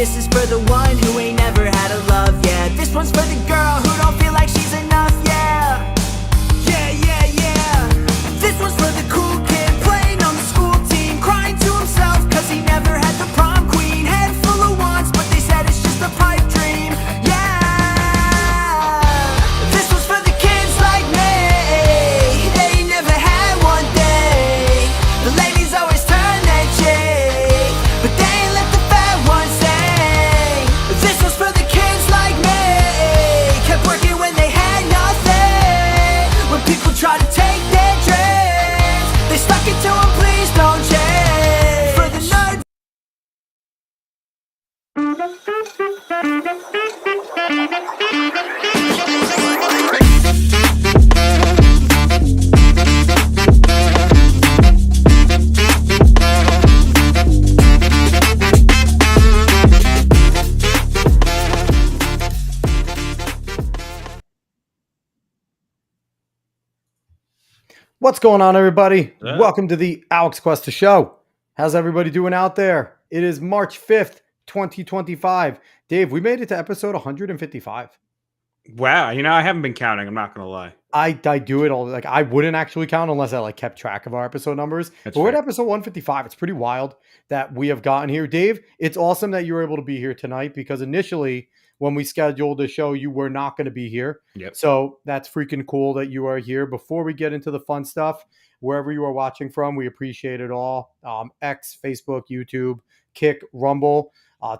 this is for the one who ain't never had a love, yeah. This one's for the girl who don't feel like she's enough, yeah. Yeah, yeah, yeah. This one's for the cool kid playing on the school team, crying to himself cause he never had the prom queen. Head full of wants, but they said it's just a pipe dream, yeah. This one's for the kids like me, they never had one day. The ladies always turn their cheek, but they ain't let the fat ones sing. This one's for the kids like me, kept working when they had nothing. When people try to take their dreams, they stuck it to them, please don't change. For the nerds. What's going on, everybody? Yeah. Welcome to the Alex Questa Show. How's everybody doing out there? It is March 5th, 2025. Dave, we made it to episode 155. Wow, I haven't been counting. I'm not gonna lie. I do it all. Like, I wouldn't actually count unless I kept track of our episode numbers. That's But we're at fair. episode 155. It's pretty wild that we have gotten here. Dave, it's awesome that you were able to be here tonight because initially when we scheduled the show, you were not going to be here. Yep. So that's freaking cool that you are here. Before we get into the fun stuff, wherever you are watching from, we appreciate it all. X, Facebook, YouTube, Kick, Rumble.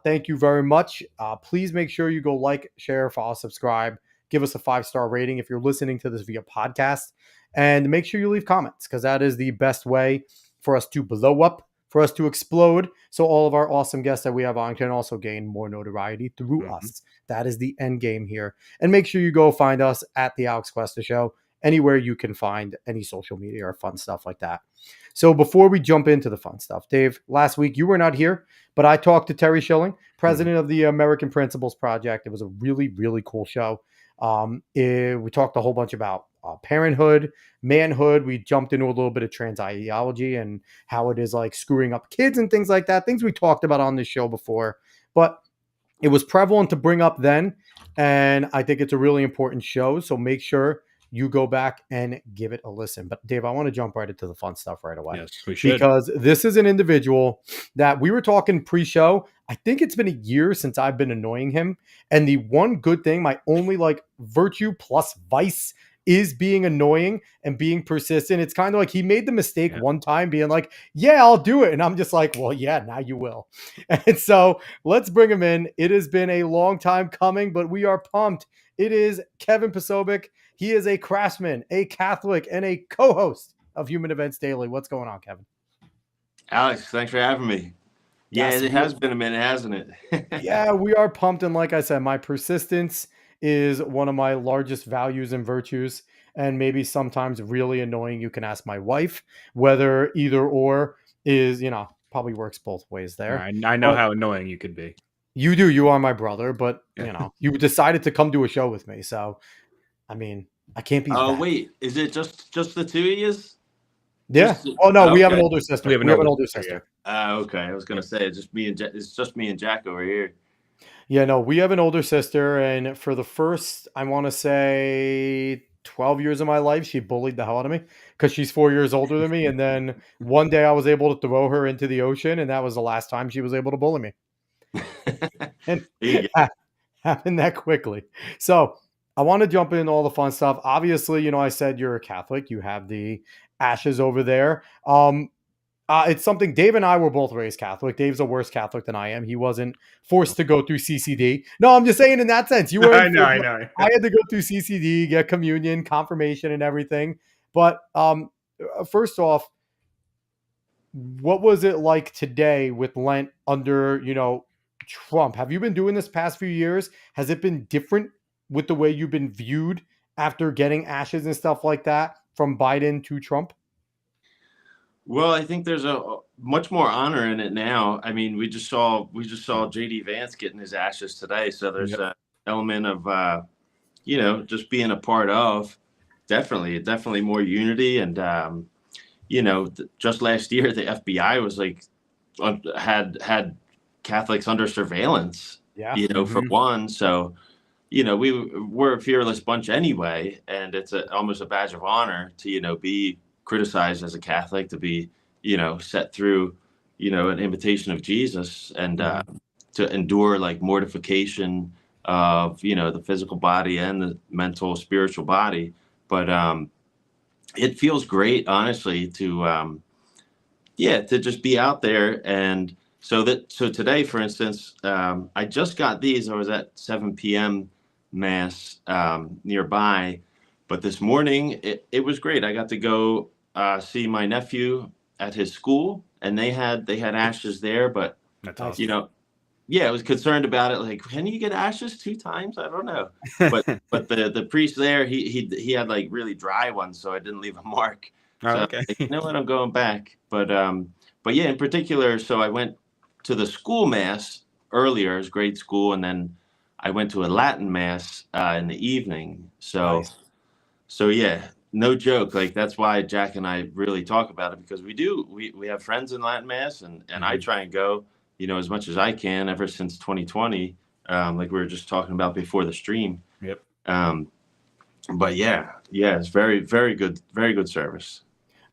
Thank you very much. Please make sure you go like, share, follow, subscribe. Give us a 5-star rating if you're listening to this via podcast. And make sure you leave comments because that is the best way for us to blow up, for us to explode. So all of our awesome guests that we have on can also gain more notoriety through us. That is the end game here. And make sure you go find us at the Alex Questa Show, anywhere you can find any social media or fun stuff like that. So before we jump into the fun stuff, Dave, last week you were not here, but I talked to Terry Schilling, president of the American Principles Project. It was a really, really cool show. We talked a whole bunch about parenthood, manhood. We jumped into a little bit of trans ideology and how it is screwing up kids and things like that. Things we talked about on this show before, but it was prevalent to bring up then. And I think it's a really important show. So make sure you go back and give it a listen. But Dave, I want to jump right into the fun stuff right away. Yes, we should. Because this is an individual that we were talking pre-show. I think it's been a year since I've been annoying him. And the one good thing, my only virtue plus vice is being annoying and being persistent. It's kind of like he made the mistake one time being like, yeah, I'll do it. And I'm just like, well, yeah, now you will. And so let's bring him in. It has been a long time coming, but we are pumped. It is Kevin Posobiec. He is a craftsman, a Catholic, and a co-host of Human Events Daily. What's going on, Kevin? Alex, thanks for having me. Yeah, Yes, it has been a minute, hasn't it? Yeah, we are pumped. And like I said, my persistence is one of my largest values and virtues, and maybe sometimes really annoying. You can ask my wife whether either or is, probably works both ways there. I know how annoying you could be. You do. You are my brother, but you decided to come do a show with me. So, I mean, I can't be. Oh, wait, is it just the two of you? Yeah. Oh no, we have an older sister. We have an older sister. Okay. I was gonna say it's just me and Jack over here. Yeah, no, we have an older sister, and for the first, I want to say 12 years of my life, she bullied the hell out of me because she's 4 years older than me. And then one day I was able to throw her into the ocean, and that was the last time she was able to bully me. And it happened that quickly. So I want to jump into all the fun stuff. Obviously, I said you're a Catholic. You have the ashes over there. It's something Dave and I were both raised Catholic. Dave's a worse Catholic than I am. He wasn't forced to go through CCD. No, I'm just saying in that sense. You were. I know. I had to go through CCD, get communion, confirmation, and everything. But first off, what was it like today with Lent under, Trump? Have you been doing this past few years? Has it been different with the way you've been viewed after getting ashes and stuff like that from Biden to Trump? Well, I think there's a much more honor in it now. I mean, we just saw JD Vance getting his ashes today, so there's an element of just being a part of. Definitely more unity, and just last year the FBI was had Catholics under surveillance, Yeah. for one. So, we're a fearless bunch anyway, and it's almost a badge of honor to, be criticized as a Catholic, to be, set through, an invitation of Jesus, and to endure like mortification of, the physical body and the mental, spiritual body. But it feels great, honestly, to just be out there. And so today, for instance, I just got these. I was at 7 p.m. mass nearby, but this morning it was great. I got to go see my nephew at his school, and they had ashes there. But That's Nice. awesome. I was concerned about it. Like, can you get ashes 2 times? I don't know. But the priest there, he had like really dry ones, so I didn't leave a mark. Oh, So okay. you know what, I'm going back. But yeah, in particular, so I went to the school mass earlier, it was grade school, and then I went to a Latin mass in the evening. So Nice. so yeah, no joke. Like, that's why Jack and I really talk about it, because we have friends in Latin mass, and I try and go, as much as I can ever since 2020. Like we were just talking about before the stream. Yep. But yeah, it's very, very good service.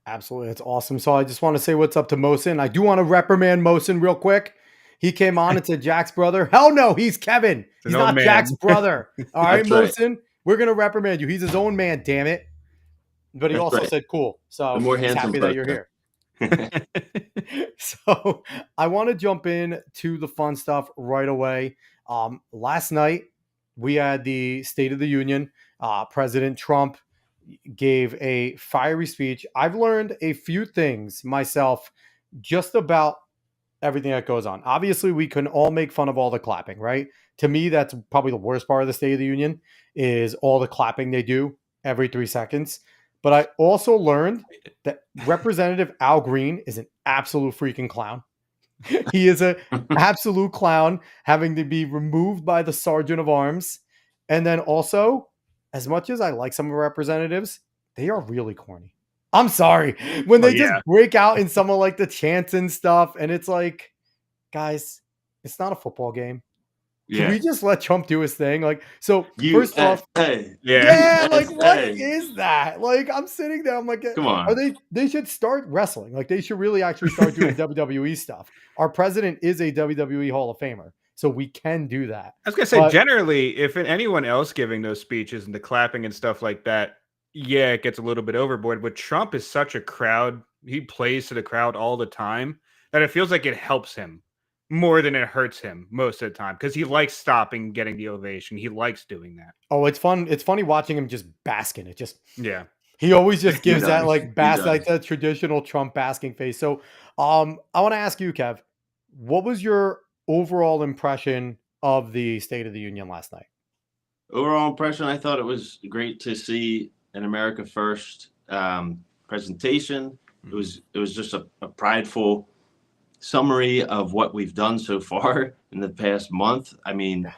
Absolutely. That's awesome. So I just want to say what's up to Mosin. I do want to reprimand Mosin real quick. He came on and said Jack's brother. Hell no, he's Kevin. He's old not man. Jack's brother. All right, That's right. Mosin. We're going to reprimand you. He's his own man, damn it. But he That's also right. said cool. So The more he's handsome happy that you're brother. here. So I want to jump in to the fun stuff right away. Last night, we had the State of the Union. President Trump gave a fiery speech. I've learned a few things myself just about everything that goes on. Obviously, we can all make fun of all the clapping, right? To me, that's probably the worst part of the State of the Union is all the clapping they do every 3 seconds. But I also learned that Representative Al Green is an absolute freaking clown. He is an absolute clown, having to be removed by the Sergeant of Arms. And then also, as much as I like some of the representatives, they are really corny. I'm sorry. When they just break out in some of like the chants and stuff, and it's like, guys, it's not a football game. Can we just let Trump do his thing? Like, so first off, Yeah. like what is that? Like, I'm sitting there, I'm like, Come on. they should start wrestling. Like, they should really actually start doing WWE stuff. Our president is a WWE Hall of Famer, so we can do that. I was gonna say, generally, if anyone else giving those speeches and the clapping and stuff like that, yeah, it gets a little bit overboard. But Trump is such a crowd; he plays to the crowd all the time that it feels like it helps him more than it hurts him most of the time, because he likes stopping and getting the ovation. He likes doing that. Oh, it's fun. It's funny watching him just bask in it. Just he always just gives that like bask, like that traditional Trump basking face. So I want to ask you, Kev, what was your overall impression of the State of the Union last night? Overall impression, I thought it was great to see an America First presentation. It was just a prideful summary of what we've done so far in the past month. I mean,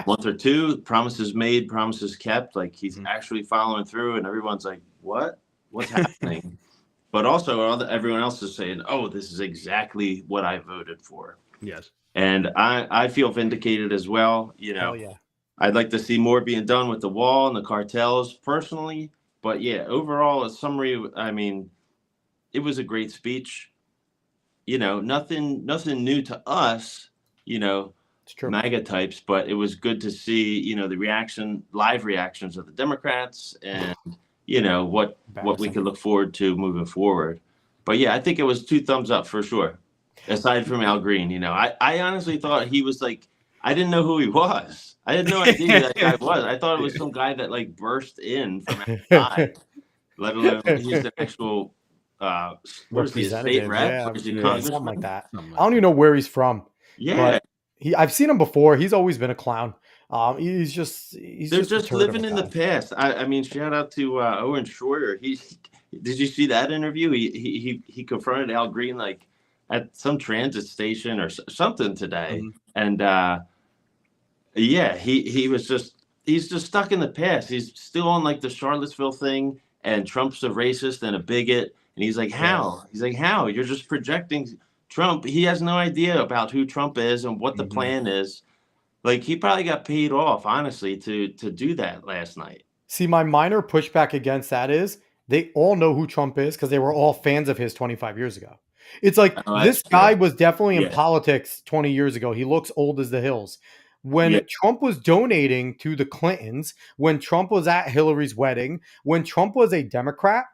month or two, promises made, promises kept. Like, he's actually following through, and everyone's like, what's happening? But also everyone else is saying, oh, this is exactly what I voted for. Yes. And I feel vindicated as well. Hell yeah. I'd like to see more being done with the wall and the cartels personally. But yeah, overall, a summary, I mean, it was a great speech. Nothing new to us, It's true. MAGA types, but it was good to see, the live reactions of the Democrats, and, what we could look forward to moving forward. But yeah, I think it was 2 thumbs up for sure. Aside from Al Green, I honestly thought he was like, I didn't know who he was. I had no idea who that guy was. I thought it was some guy that like burst in from outside, let alone he's the actual what is he, a state rep? Something like that. I don't even know where he's from. Yeah, but I've seen him before. He's always been a clown. He's just living in the past. I mean, shout out to Owen Schroyer. Did you see that interview? He confronted Al Green like at some transit station or something today, and he's just stuck in the past. He's still on like the Charlottesville thing, and Trump's a racist and a bigot. And he's like, how? He's like, how? You're just projecting Trump, he has no idea about who Trump is and what the plan is. Like, he probably got paid off, honestly, to do that last night. See, my minor pushback against that is they all know who Trump is because they were all fans of his 25 years ago. It's like Oh, that's this guy true. was definitely in Yeah. politics 20 years ago. He looks old as the hills. When Yeah. Trump was donating to the Clintons, when Trump was at Hillary's wedding, when Trump was a Democrat,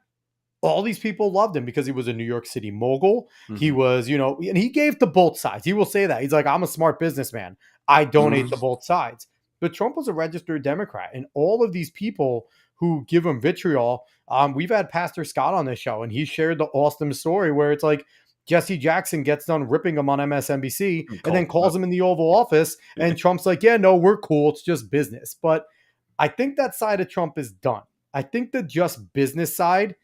all these people loved him because he was a New York City mogul. He was, and he gave to both sides. He will say that. He's like, I'm a smart businessman. I donate to both sides. But Trump was a registered Democrat. And all of these people who give him vitriol, we've had Pastor Scott on this show, and he shared the awesome story where it's like Jesse Jackson gets done ripping him on MSNBC and then calls him in the Oval Office. And Trump's like, yeah, no, we're cool. It's just business. But I think that side of Trump is done. I think the just business side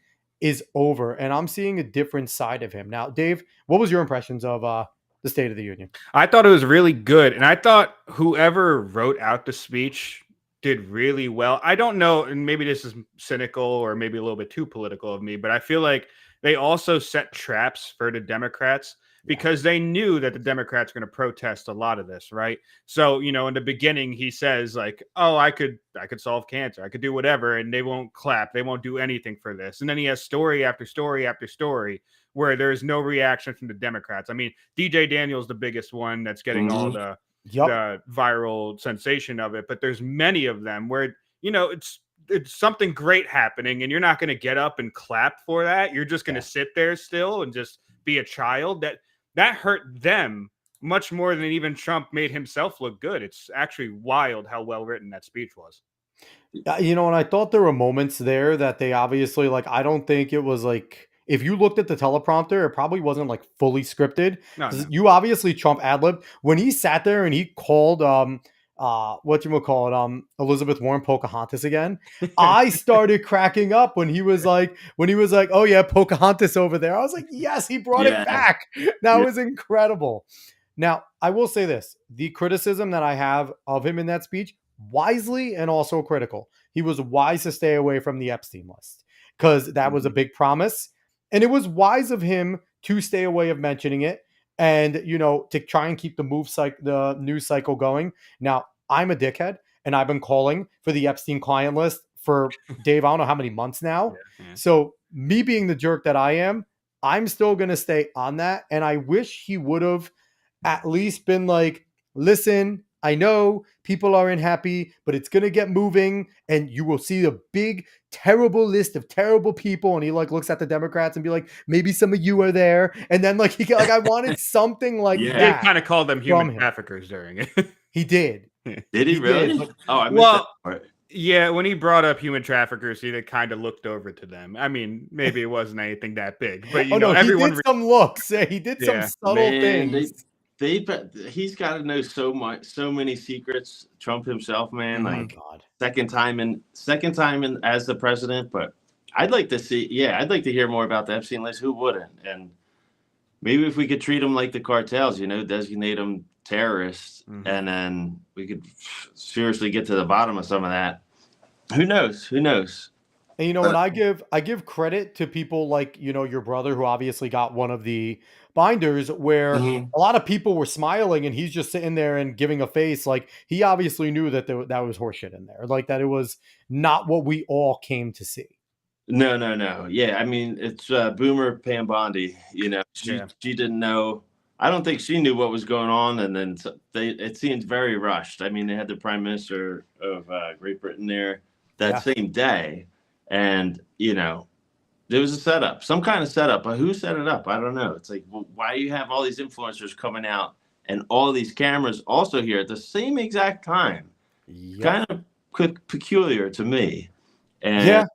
is over, and I'm seeing a different side of him. Now, Dave, what was your impressions of the State of the Union? I thought it was really good, and I thought whoever wrote out the speech did really well. I don't know, and maybe this is cynical or maybe a little bit too political of me, but I feel like they also set traps for the Democrats because they knew that the Democrats are going to protest a lot of this, right? So, in the beginning, he says like, "Oh, I could solve cancer. I could do whatever," and they won't clap. They won't do anything for this. And then he has story after story after story where there's no reaction from the Democrats. I mean, DJ Daniels, the biggest one that's getting all the viral sensation of it, but there's many of them where, it's something great happening and you're not going to get up and clap for that. You're just going to sit there still and just be a child. That hurt them much more than even Trump made himself look good. It's actually wild how well written that speech was. And I thought there were moments there that they obviously, like, I don't think it was like, if you looked at the teleprompter, it probably wasn't like fully scripted. No. You obviously Trump ad-libbed when he sat there and he called Elizabeth Warren Pocahontas again. I started cracking up when he was like, oh yeah, Pocahontas over there. I was like, yes, he brought it back. That was incredible. Now, I will say this, the criticism that I have of him in that speech, wisely and also critical. He was wise to stay away from the Epstein list because that was a big promise. And it was wise of him to stay away of mentioning it and, to try and keep the news cycle going. Now, I'm a dickhead and I've been calling for the Epstein client list for, Dave, I don't know how many months now. Yeah. So me being the jerk that I am, I'm still going to stay on that. And I wish he would have at least been like, listen, I know people are unhappy, but it's going to get moving and you will see a big, terrible list of terrible people. And he like looks at the Democrats and be like, maybe some of you are there. And then like, I wanted something like that. He kind of called them human traffickers during it. He did. Did he really? I missed that part. Yeah, when he brought up human traffickers, he kind of looked over to them. I mean, maybe it wasn't anything that big, but everyone he did some looks. He did some subtle things. He's got to know so many secrets. Trump himself, man. Second time as the president. But I'd like to hear more about the Epstein list. Who wouldn't? And maybe if we could treat them like the cartels, designate them terrorists, and then we could seriously get to the bottom of some of that. Who knows? And when I give credit to people like, your brother, who obviously got one of the binders where a lot of people were smiling and he's just sitting there and giving a face. Like he obviously knew that that was horseshit in there. Like that it was not what we all came to see. No. Yeah. I mean, it's Boomer Pam Bondi, she didn't know. I don't think she knew what was going on. And then it seemed very rushed. I mean, they had the Prime Minister of Great Britain there that same day. And, there was a setup, some kind of setup, but who set it up? I don't know. It's like, well, why do you have all these influencers coming out and all these cameras also here at the same exact time? Kind of peculiar to me. And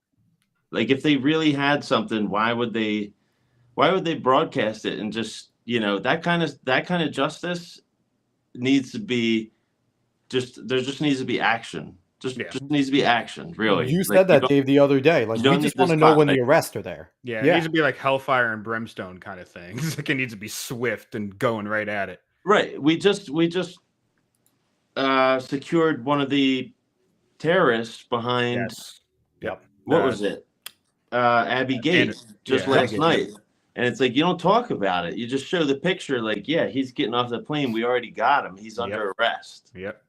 like, if they really had something, why would they broadcast it? And just, that kind of justice needs to be there just needs to be action. Just needs to be action, really. You said that, Dave, the other day. Like, we just want to know when the arrests are there. Yeah, it needs to be like hellfire and brimstone kind of thing. Like it needs to be swift and going right at it. Right. We just secured one of the terrorists behind. Yep. What was it? Abby Gates last night. And it's like, you don't talk about it. You just show the picture like, yeah, he's getting off the plane. We already got him. He's under arrest. Yep.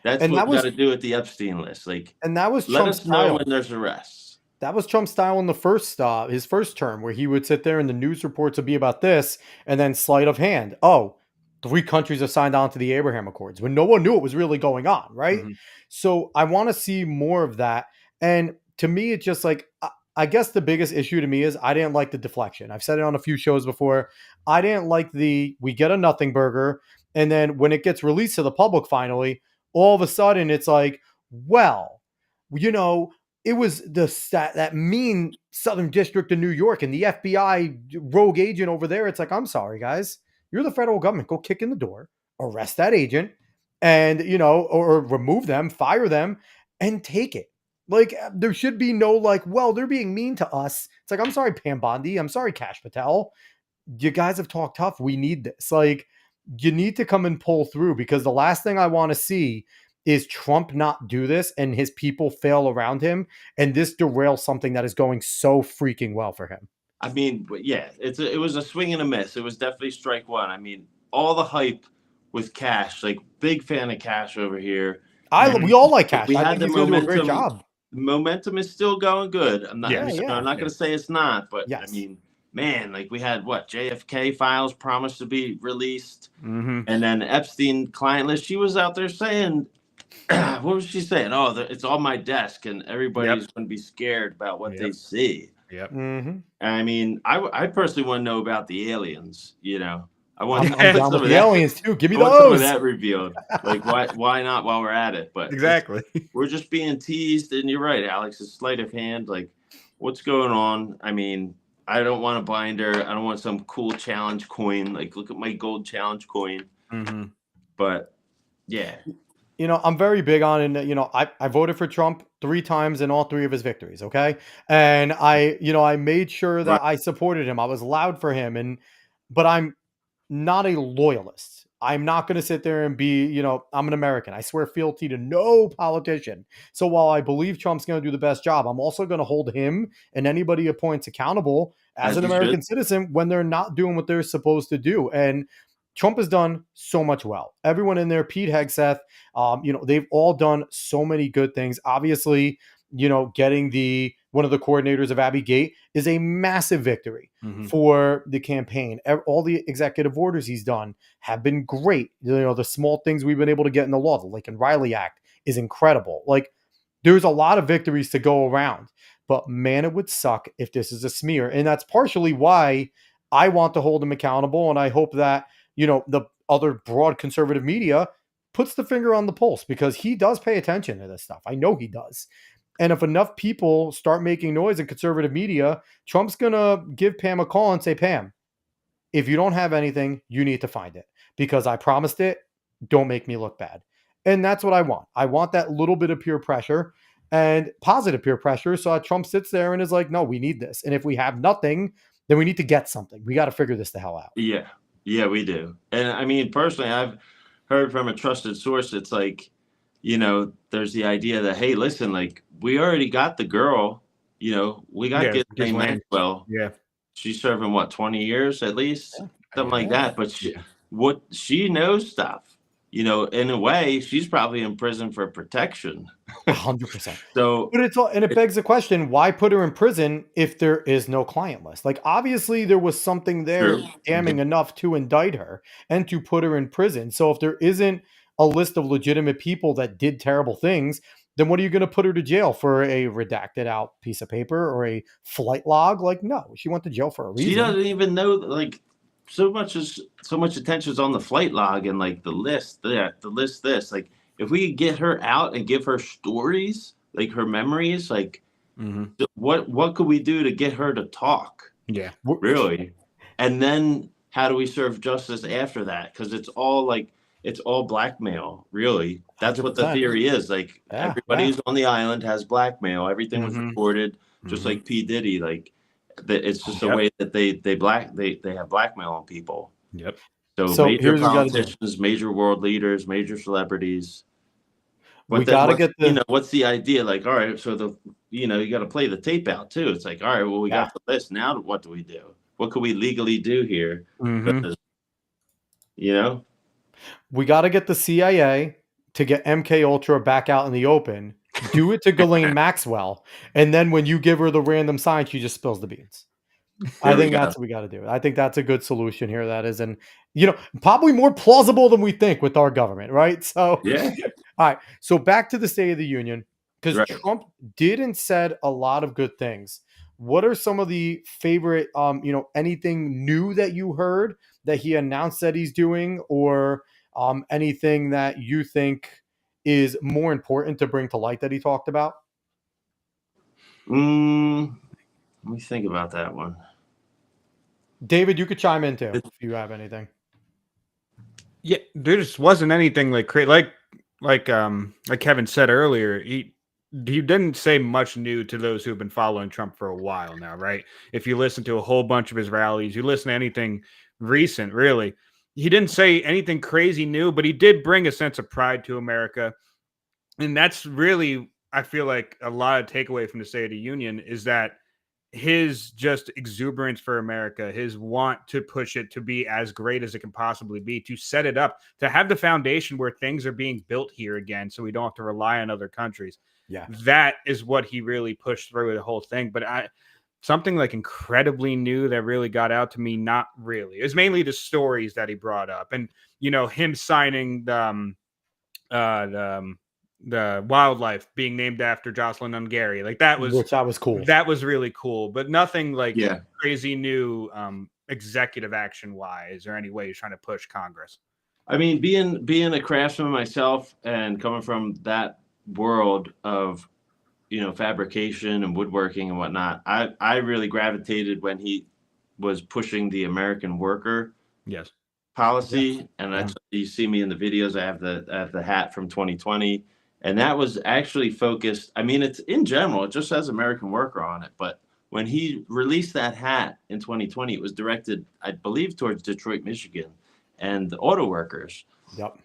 That's And what that we got was to do with the Epstein list. Like, and that was let Trump's us know when style. there's arrests. That was Trump's style in the his first term, where he would sit there and the news reports would be about this, and then sleight of hand. Oh, 3 countries have signed on to the Abraham Accords when no one knew what was really going on, right? Mhm. So I want to see more of that. And to me, it's just like I guess the biggest issue to me is I didn't like the deflection. I've said it on a few shows before. I didn't like we get a nothing burger, and then when it gets released to the public finally, all of a sudden it's like, well, you know, it was that mean Southern District of New York and the FBI rogue agent over there. It's like, I'm sorry, guys, you're the federal government. Go kick in the door, arrest that agent, and or remove them, fire them, and take it. Like, there should be no like, well, they're being mean to us. It's like, I'm sorry, Pam Bondi. I'm sorry, Kash Patel. You guys have talked tough. We need this. Like, you need to come and pull through, because the last thing I want to see is Trump not do this and his people fail around him, and this derails something that is going so freaking well for him. I mean, yeah, it was a swing and a miss. It was definitely strike one. I mean, all the hype with Kash, like big fan of Kash over here. We all like Kash. We I had think the he's going to do a great momentum. job. Momentum is still going good. I'm not. Yes. I'm not going to say it's not, but Yes. I mean, man, like we had JFK files promised to be released, Mhm. and then Epstein client list. She was out there saying, what was she saying? Oh, it's on my desk, and everybody's going to be scared about what they see. Yep. Mm-hmm. I mean, I personally want to know about the aliens. I want I'm down with the aliens too. Give me I want some of those. that revealed. Like, why not while we're at it? But Exactly. we're just being teased, and you're right, Alex. It's sleight of hand. Like, what's going on? I mean, I don't want a binder. I don't want some cool challenge coin. Like, look at my gold challenge coin. Mm-hmm. But yeah, I'm very big on, and I voted for Trump 3 times in all 3 of his victories. Okay. And I made sure that I supported him. I was loud for him. But I'm not a loyalist. I'm not going to sit there and be, I'm an American. I swear fealty to no politician. So while I believe Trump's going to do the best job, I'm also going to hold him and anybody he appoints accountable as an American citizen when they're not doing what they're supposed to do. And Trump has done so much well. Everyone in there, Pete Hegseth, they've all done so many good things. Obviously, getting one of the coordinators of Abbey Gate is a massive victory for the campaign. All the executive orders he's done have been great. The small things we've been able to get in the law, the Lincoln Riley Act, is incredible. Like, there's a lot of victories to go around, but man, it would suck if this is a smear. And that's partially why I want to hold him accountable. And I hope that, the other broad conservative media puts the finger on the pulse, because he does pay attention to this stuff. I know he does. And if enough people start making noise in conservative media, Trump's going to give Pam a call and say, Pam, if you don't have anything, you need to find it, because I promised it. Don't make me look bad. And that's what I want. I want that little bit of peer pressure, and positive peer pressure, so that Trump sits there and is like, no, we need this. And if we have nothing, then we need to get something. We got to figure this the hell out. Yeah, we do. And I mean, personally, I've heard from a trusted source. It's like, there's the idea that, hey, listen, like, we already got the girl, we got Ghislaine Maxwell. Yeah. She's serving 20 years at least, something like that. But she knows stuff, in a way, she's probably in prison for protection. 100%. So, but it begs the question, why put her in prison if there is no client list? Like, obviously there was something there damning enough to indict her and to put her in prison. So if there isn't a list of legitimate people that did terrible things, then what are you going to put her to jail for? A redacted out piece of paper or a flight log? Like, no, she went to jail for a reason. She doesn't even know, like, so much attention is on the flight log and like the list this. Like, if we could get her out and give her stories, like her memories, like what could we do to get her to talk? Yeah, really. And then how do we serve justice after that? Because it's all blackmail, really. That's 100%. What the theory is. Like, everybody who's on the island has blackmail. Everything was recorded, just like P. Diddy. Like, it's just a way that they have blackmail on people. Yep. So major politicians, major world leaders, major celebrities. But we got to get what's the idea? Like, all right, so you got to play the tape out too. It's like, all right, well, we got the list. Now what do we do? what could we legally do here? Mhm. Because, you know, We got to get the CIA to get MK Ultra back out in the open. Do it to Ghislaine Maxwell, and then when you give her the random sign, she just spills the beans. I there we think go. that's what we got to do. I think that's a good solution here. That is, and probably more plausible than we think with our government, right? So, Yeah, all right. So back to the State of the Union, because right. Trump did and said a lot of good things. What are some of the favorite, anything new that you heard that he announced that he's doing, or anything that you think is more important to bring to light that he talked about? Let me think about that one. David, you could chime in too if you have anything. Yeah, there just wasn't anything like crazy. Like Kevin said earlier, he didn't say much new to those who've been following Trump for a while now, right? If you listen to a whole bunch of his rallies, you listen to anything recent, really, he didn't say anything crazy new, but he did bring a sense of pride to America. And that's really, I feel like, a lot of takeaway from the State of the Union is that his just exuberance for America, his want to push it to be as great as it can possibly be, to set it up, to have the foundation where things are being built here again so we don't have to rely on other countries. Yeah. That is what he really pushed through the whole thing. But something like incredibly new that really got out to me, not really. It was mainly the stories that he brought up, and him signing the wildlife being named after Jocelyn Ungary. Like that was cool. That was really cool, but nothing like Yeah. crazy new executive action wise or any way he's trying to push Congress. I mean, being a craftsman myself and coming from that world of, fabrication and woodworking and whatnot, I really gravitated when he was pushing the American worker Yes. policy. Yes. And that's, you see me in the videos. I have the hat from 2020, and that was actually focused. I mean, it's in general, it just says American worker on it, but when he released that hat in 2020, it was directed, I believe, towards Detroit, Michigan, and the auto workers. Yep.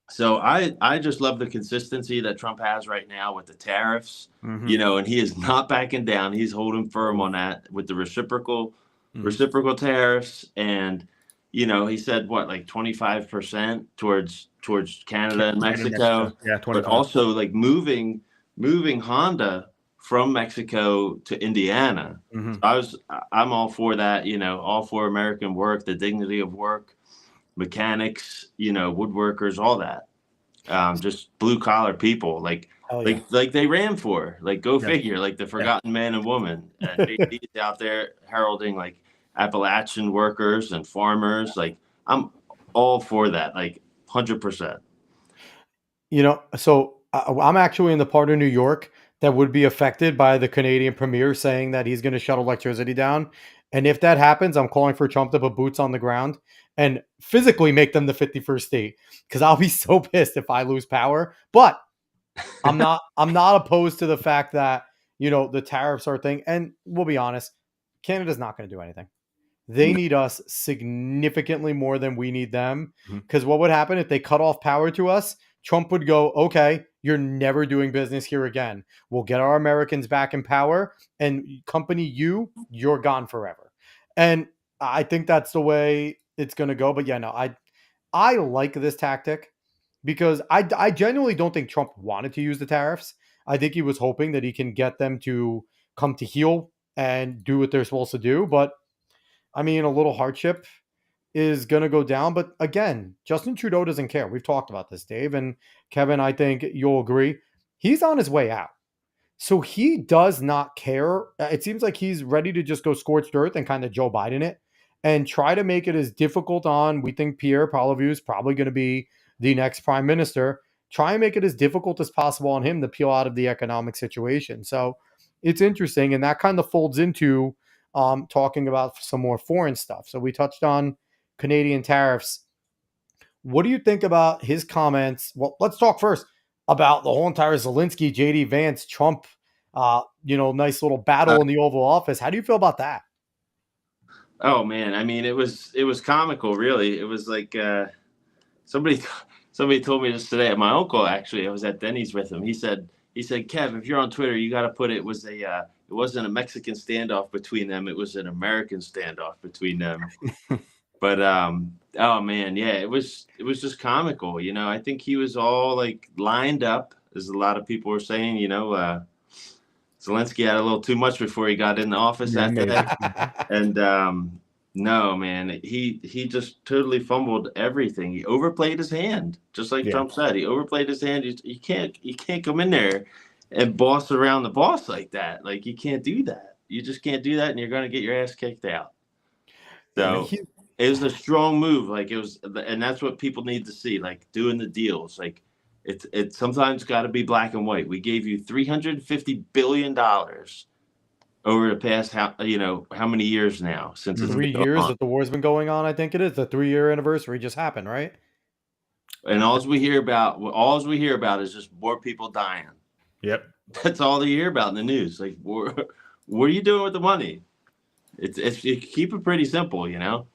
So I just love the consistency that Trump has right now with the tariffs, and he is not backing down. He's holding firm on that with the reciprocal tariffs. And, he said what, like 25% towards Canada and Mexico. Yeah, 25. But also like moving Honda from Mexico to Indiana. So I'm all for that, all for American work, the dignity of work, mechanics, woodworkers, all that. Just blue collar people, like they ran for, like, go figure, like the forgotten man and woman. And JD's out there heralding like Appalachian workers and farmers. Like, I'm all for that, like 100%. So I'm actually in the part of New York that would be affected by the Canadian premier saying that he's going to shut electricity down. And if that happens, I'm calling for Trump to put boots on the ground and physically make them the 51st state, because I'll be so pissed if I lose power. But I'm not opposed to the fact that, the tariffs are a thing. And we'll be honest, Canada's not going to do anything. They need us significantly more than we need them. Because what would happen if they cut off power to us? Trump would go, okay, you're never doing business here again. We'll get our Americans back in power, and company you're gone forever. And I think that's the way it's going to go. But yeah, no, I like this tactic because I genuinely don't think Trump wanted to use the tariffs. I think he was hoping that he can get them to come to heel and do what they're supposed to do. But I mean, a little hardship is going to go down. But again, Justin Trudeau doesn't care. We've talked about this, Dave. And Kevin, I think you'll agree. He's on his way out. So he does not care. It seems like he's ready to just go scorched earth and kind of Joe Biden it and try to make it as difficult on, we think Pierre Poilievre is probably going to be the next prime minister. Try and make it as difficult as possible on him to peel out of the economic situation. So it's interesting. And that kind of folds into talking about some more foreign stuff. So we touched on Canadian tariffs. What do you think about his comments? Well, let's talk first about the whole entire Zelensky, JD Vance, Trump, nice little battle in the Oval Office. How do you feel about that? Oh man, I mean, it was comical, really. It was like somebody told me this today. My uncle, actually, I was at Denny's with him. He said, he said, Kev, if you're on Twitter, you got to put it was it wasn't a Mexican standoff between them. It was an American standoff between them. But oh man, yeah, it was just comical. You know, I think he was all like lined up, as a lot of people were saying. You know, Zelensky had a little too much before he got in the office that day, and no, man, he just totally fumbled everything. He overplayed his hand, just like Trump said. He overplayed his hand. You can't come in there and boss around the boss like that. Like you can't do that. You just can't do that, and you're going to get your ass kicked out. So. It was a strong move, like it was, and that's what people need to see, like doing the deals. Like it's sometimes got to be black and white. We gave you $350 billion over the past how many years now since it's 3 been going years on. that the war's been going on. I think it is the 3-year anniversary just happened, right? And all we hear about is just more people dying. Yep, that's all they hear about in the news. Like, what are you doing with the money? It's you keep it pretty simple, you know.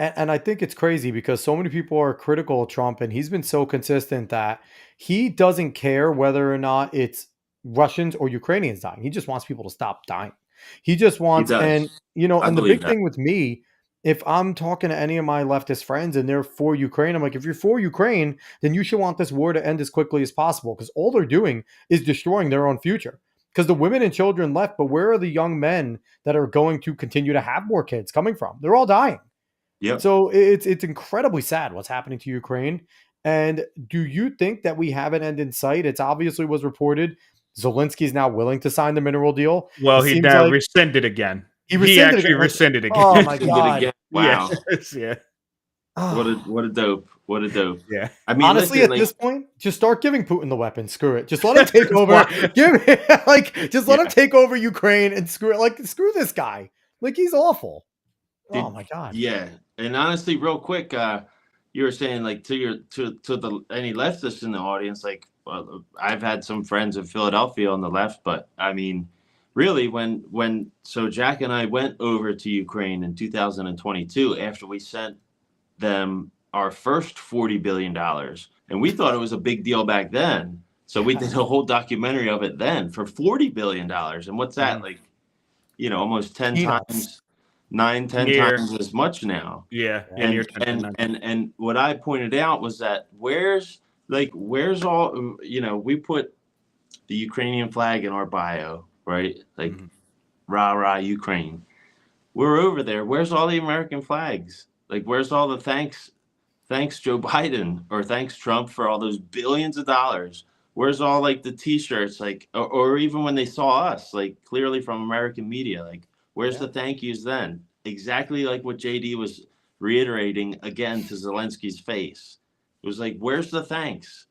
And I think it's crazy because so many people are critical of Trump, and he's been so consistent that he doesn't care whether or not it's Russians or Ukrainians dying. He just wants people to stop dying. He just wants, does. and I and the believe big that. thing with me, if I'm talking to any of my leftist friends and they're for Ukraine, I'm like, if you're for Ukraine, then you should want this war to end as quickly as possible because all they're doing is destroying their own future. Because the women and children left, but where are the young men that are going to continue to have more kids coming from? They're all dying. Yep. So it's incredibly sad what's happening to Ukraine. And do you think that we have an end in sight? It's obviously was reported Zelensky is now willing to sign the mineral deal. Well, It he seems now like rescinded again. he rescinded actually again. rescinded again. Oh my Did it god! again. Wow. Yes, yeah. What a dope. What a dope. Yeah. I mean, Honestly, listen, at this point, just start giving Putin the weapons. Screw it. Just let him take over. Let him take over Ukraine and screw it. Like, screw this guy. Like, he's awful. Oh my god. Yeah. And honestly, real quick, you were saying like to any leftists in the audience, like, well, I've had some friends in Philadelphia on the left, but I mean, really, so Jack and I went over to Ukraine in 2022 after we sent them our first $40 billion, and we thought it was a big deal back then. So we did a whole documentary of it then for $40 billion. And what's that, like, almost 10 times, 10 times as much now. Yeah. And what I pointed out was that where's all, we put the Ukrainian flag in our bio, right? Like, rah, rah, Ukraine. We're over there. Where's all the American flags? Like, where's all the thanks Joe Biden, or thanks Trump for all those billions of dollars? Where's all like the T-shirts, like, or even when they saw us, like, clearly from American media, like, where's the thank yous then? Exactly like what JD was reiterating again to Zelensky's face. It was like, where's the thanks?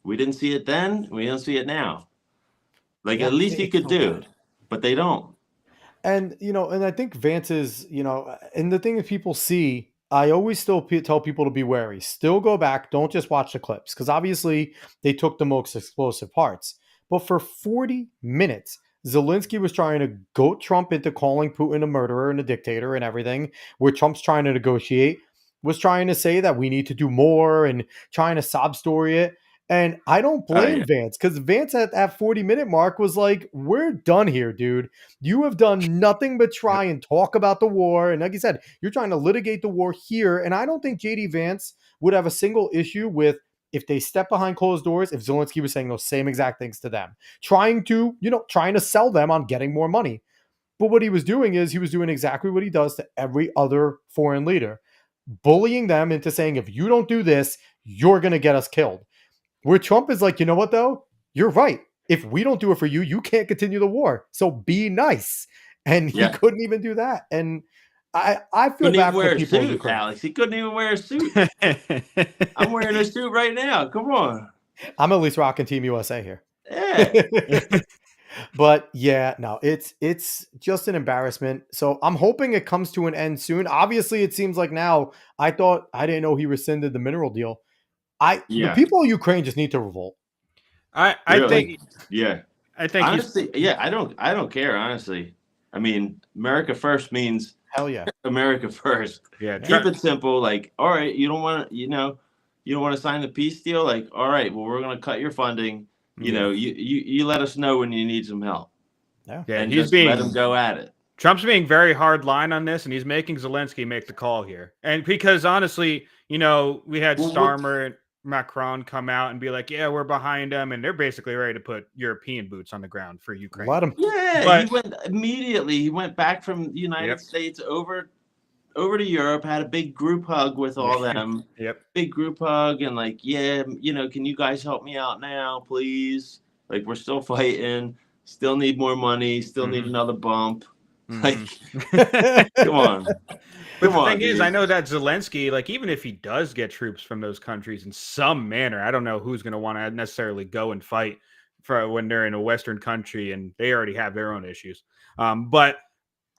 We didn't see it then. We don't see it now. Like, at least he could do, but they don't. And, and I think Vance is, and the thing that people see, I always still tell people to be wary. Still go back. Don't just watch the clips, because obviously they took the most explosive parts. But for 40 minutes, Zelensky was trying to goat Trump into calling Putin a murderer and a dictator and everything, where Trump's trying to negotiate, was trying to say that we need to do more and trying to sob story it. And I don't blame Vance, because Vance at that 40-minute mark was like, we're done here, dude. You have done nothing but try and talk about the war. And like you said, you're trying to litigate the war here. And I don't think JD Vance would have a single issue with, if they step behind closed doors, if Zelensky was saying those same exact things to them, trying to sell them on getting more money. But what he was doing is he was doing exactly what he does to every other foreign leader, bullying them into saying, if you don't do this, you're going to get us killed. Where Trump is like, you know what, though? You're right. If we don't do it for you, you can't continue the war. So be nice. And he couldn't even do that. And I feel bad for people in Ukraine. Alex. He couldn't even wear a suit. I'm wearing a suit right now. Come on. I'm at least rocking Team USA here. Yeah. But yeah, no, it's just an embarrassment. So I'm hoping it comes to an end soon. Obviously, it seems like now, I didn't know he rescinded the mineral deal. The people of Ukraine just need to revolt. I think honestly, I don't care, honestly. I mean, America first means hell yeah. America first. Yeah. Keep it simple. Like, all right, you don't want to sign the peace deal. Like, all right, well, we're going to cut your funding. You know, you let us know when you need some help, Yeah. and He's just let being him go at it. Trump's being very hard line on this, and he's making Zelensky make the call here. And because honestly, we had Well, Starmer and Macron come out and be like, "Yeah, we're behind them," and they're basically ready to put European boots on the ground for Ukraine. Let him. Yeah, he But went immediately. He went back from the United yep, States over to Europe, had a big group hug with all them. yep. Big group hug, and like, yeah, can you guys help me out now, please? Like, we're still fighting, still need more money, still need another bump. Like, come on. But the Come on, thing is, dude. I know that Zelensky, like, even if he does get troops from those countries in some manner, I don't know who's going to want to necessarily go and fight for when they're in a Western country and they already have their own issues. But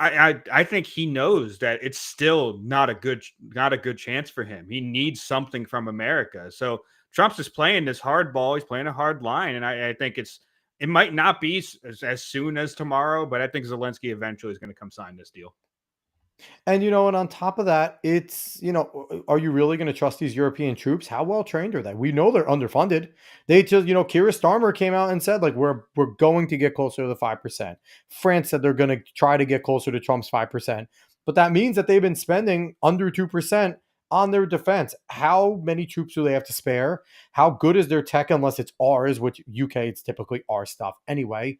I think he knows that it's still not a good chance for him. He needs something from America. So Trump's just playing this hard ball. He's playing a hard line, and I think it might not be as soon as tomorrow, but I think Zelensky eventually is going to come sign this deal. And and on top of that, it's are you really going to trust these European troops? How well trained are they? We know they're underfunded. They just, Keir Starmer came out and said, like, we're going to get closer to the 5%. France said they're going to try to get closer to Trump's 5%. But that means that they've been spending under 2% on their defense. How many troops do they have to spare? How good is their tech unless it's ours, which UK, it's typically our stuff anyway.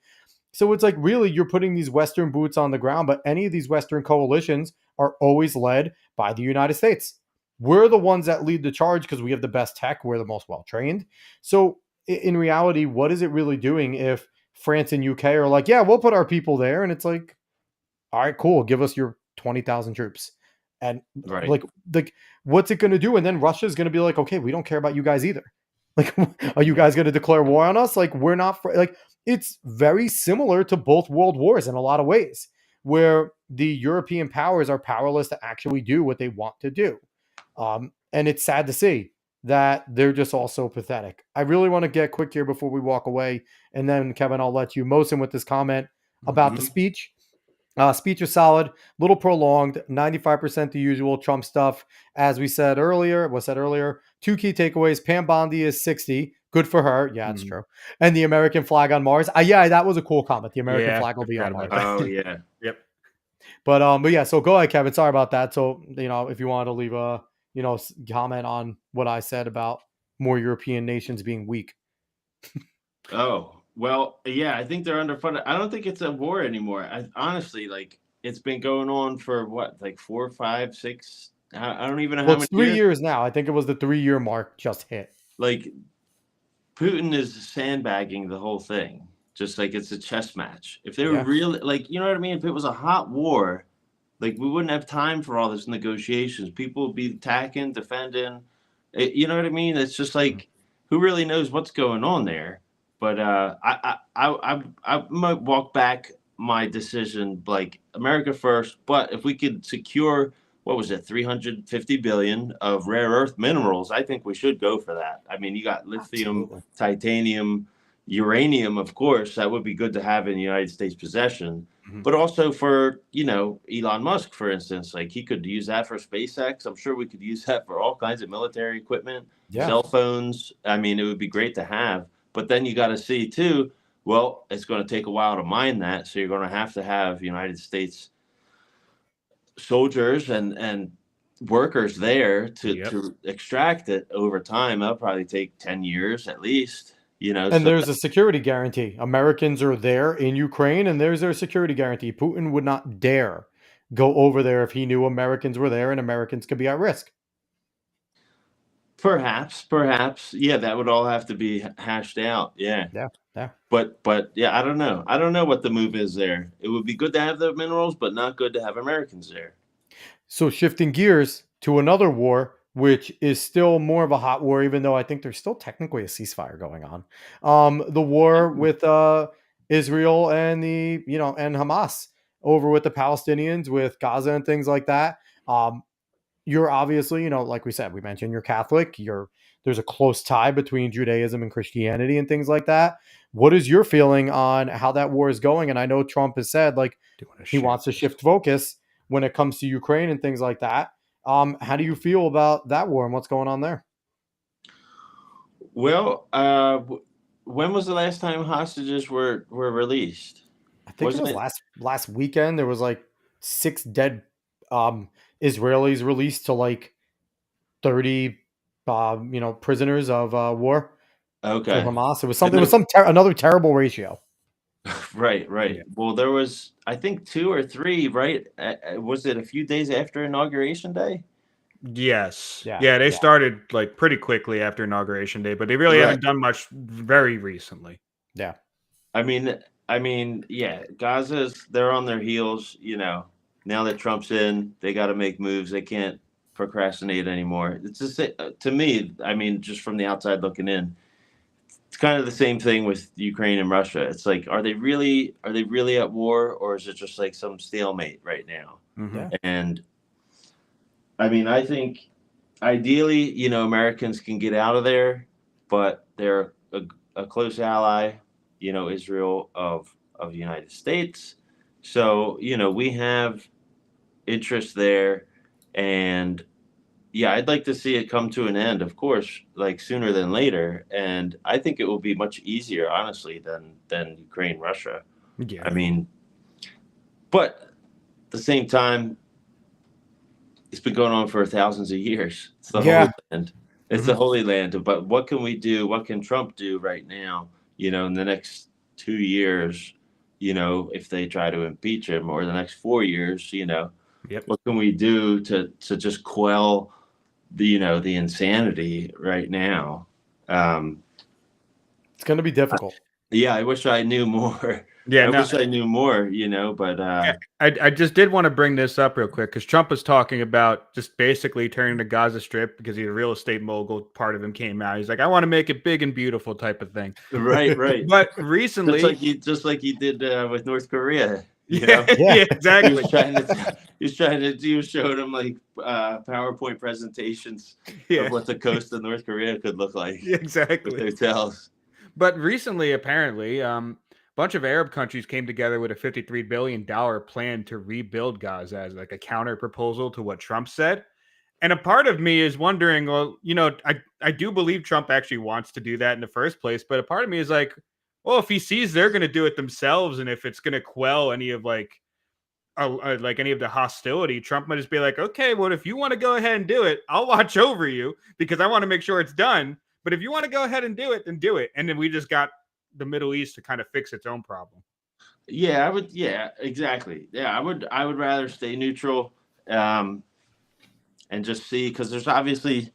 So it's like, really, you're putting these Western boots on the ground, but any of these Western coalitions are always led by the United States. We're the ones that lead the charge because we have the best tech. We're the most well trained. So in reality, what is it really doing if France and UK are like, yeah, we'll put our people there? And it's like, all right, cool. Give us your 20,000 troops. And Right. like, what's it going to do? And then Russia's going to be like, okay, we don't care about you guys either. Like, are you guys going to declare war on us? Like, we're not like, it's very similar to both world wars in a lot of ways, where the European powers are powerless to actually do what they want to do. And it's sad to see that they're just all so pathetic. I really want to get quick here before we walk away. And then, Kevin, I'll let you Mosin with this comment about the speech. Speech was solid, little prolonged, 95% the usual Trump stuff. As we said earlier, two key takeaways. Pam Bondi is 60. Good for her. Yeah, it's true. And the American flag on Mars. Yeah, that was a cool comment. The American flag will be on Mars. Oh, yeah. Yep. But yeah, so go ahead, Kevin. Sorry about that. So, if you wanted to leave a, comment on what I said about more European nations being weak. Oh, well, yeah, I think they're underfunded. I don't think it's a war anymore. Honestly, like, it's been going on for what, like 4, 5, 6. I don't even know how Well, many it's 3 years now. I think it was the 3-year mark just hit. Like, Putin is sandbagging the whole thing, just like it's a chess match. If they were really, like, you know what I mean? If it was a hot war, like, we wouldn't have time for all this negotiations. People would be attacking, defending. You know what I mean? It's just like, who really knows what's going on there? But I might walk back my decision, like, America first. But if we could secure, what was it, 350 billion of rare earth minerals, I think we should go for that. I mean, you got lithium, Absolutely. titanium, uranium, of course. That would be good to have in the United States possession. But also for, Elon Musk, for instance, like, he could use that for SpaceX. I'm sure we could use that for all kinds of military equipment, cell phones. I mean, it would be great to have. But then you got to see, too, well, it's going to take a while to mine that. So you're going to have United States soldiers and workers there to extract it over time. That'll probably take 10 years at least. And there's a security guarantee. Americans are there in Ukraine, and there's their security guarantee. Putin would not dare go over there if he knew Americans were there and Americans could be at risk. Perhaps. Yeah, that would all have to be hashed out. Yeah. Yeah. But yeah, I don't know. I don't know what the move is there. It would be good to have the minerals, but not good to have Americans there. So shifting gears to another war, which is still more of a hot war, even though I think there's still technically a ceasefire going on. The war with Israel and and Hamas over with the Palestinians, with Gaza and things like that. You're obviously, like we said, we mentioned you're Catholic. There's a close tie between Judaism and Christianity and things like that. What is your feeling on how that war is going? And I know Trump has said, like, he wants to shift focus when it comes to Ukraine and things like that. How do you feel about that war and what's going on there? Well, when was the last time hostages were released? I think it Wasn't was it? last weekend. There was like 6 dead Israelis released to like 30 prisoners of war for Okay. Hamas. It was And something. It was then another terrible ratio. right, Yeah. right. Well, there was I think 2 or 3, right? Was it a few days after Inauguration Day? Yes. Yeah, Yeah, they yeah, started like pretty quickly after Inauguration Day, but they really Right. haven't done much very recently. yeah. I mean, yeah, Gaza's they're on their heels, Now that Trump's in, they got to make moves. They can't procrastinate anymore. It's just to me, I mean, just from the outside looking in, it's kind of the same thing with Ukraine and Russia. It's like, are they really at war, or is it just like some stalemate right now? Mhm. Yeah. And I mean, I think ideally, Americans can get out of there, but they're a close ally, Israel of the United States. So, we have interest there, and yeah, I'd like to see it come to an end, of course, like sooner than later. And I think it will be much easier, honestly, than Ukraine, Russia. Yeah. I mean, but at the same time, it's been going on for thousands of years. It's the Holy Yeah. Land. It's the Mhm. Holy Land. But what can we do? What can Trump do right now? In the next 2 years, if they try to impeach him, or the next 4 years, Yep. what can we do to just quell the insanity right now? Um, It's going to be difficult. yeah, I wish I knew more. Yeah, I no, wish I knew more, but yeah, I just did want to bring this up real quick because Trump was talking about just basically turning the Gaza Strip because he's a real estate mogul. Part of him came out. He's like, I want to make it big and beautiful type of thing. right, right. But Just like recently, he did with North Korea, yeah, Yeah. yeah, He was exactly. he was showing him like PowerPoint presentations of Yeah, what the coast of North Korea could look like yeah, with exactly. hotels. But recently, apparently, a bunch of Arab countries came together with a $53 billion plan to rebuild Gaza as like a counter proposal to what Trump said. And a part of me is wondering, well, I do believe Trump actually wants to do that in the first place, but a part of me is like, well, if he sees they're going to do it themselves, and if it's going to quell any of like any of the hostility, Trump might just be like, okay, well, if you want to go ahead and do it, I'll watch over you because I want to make sure it's done. But if you want to go ahead and do it, then do it. And then we just got the Middle East to kind of fix its own problem. Yeah, I would. Yeah, exactly. Yeah, I would rather stay neutral, um, and just see, because there's obviously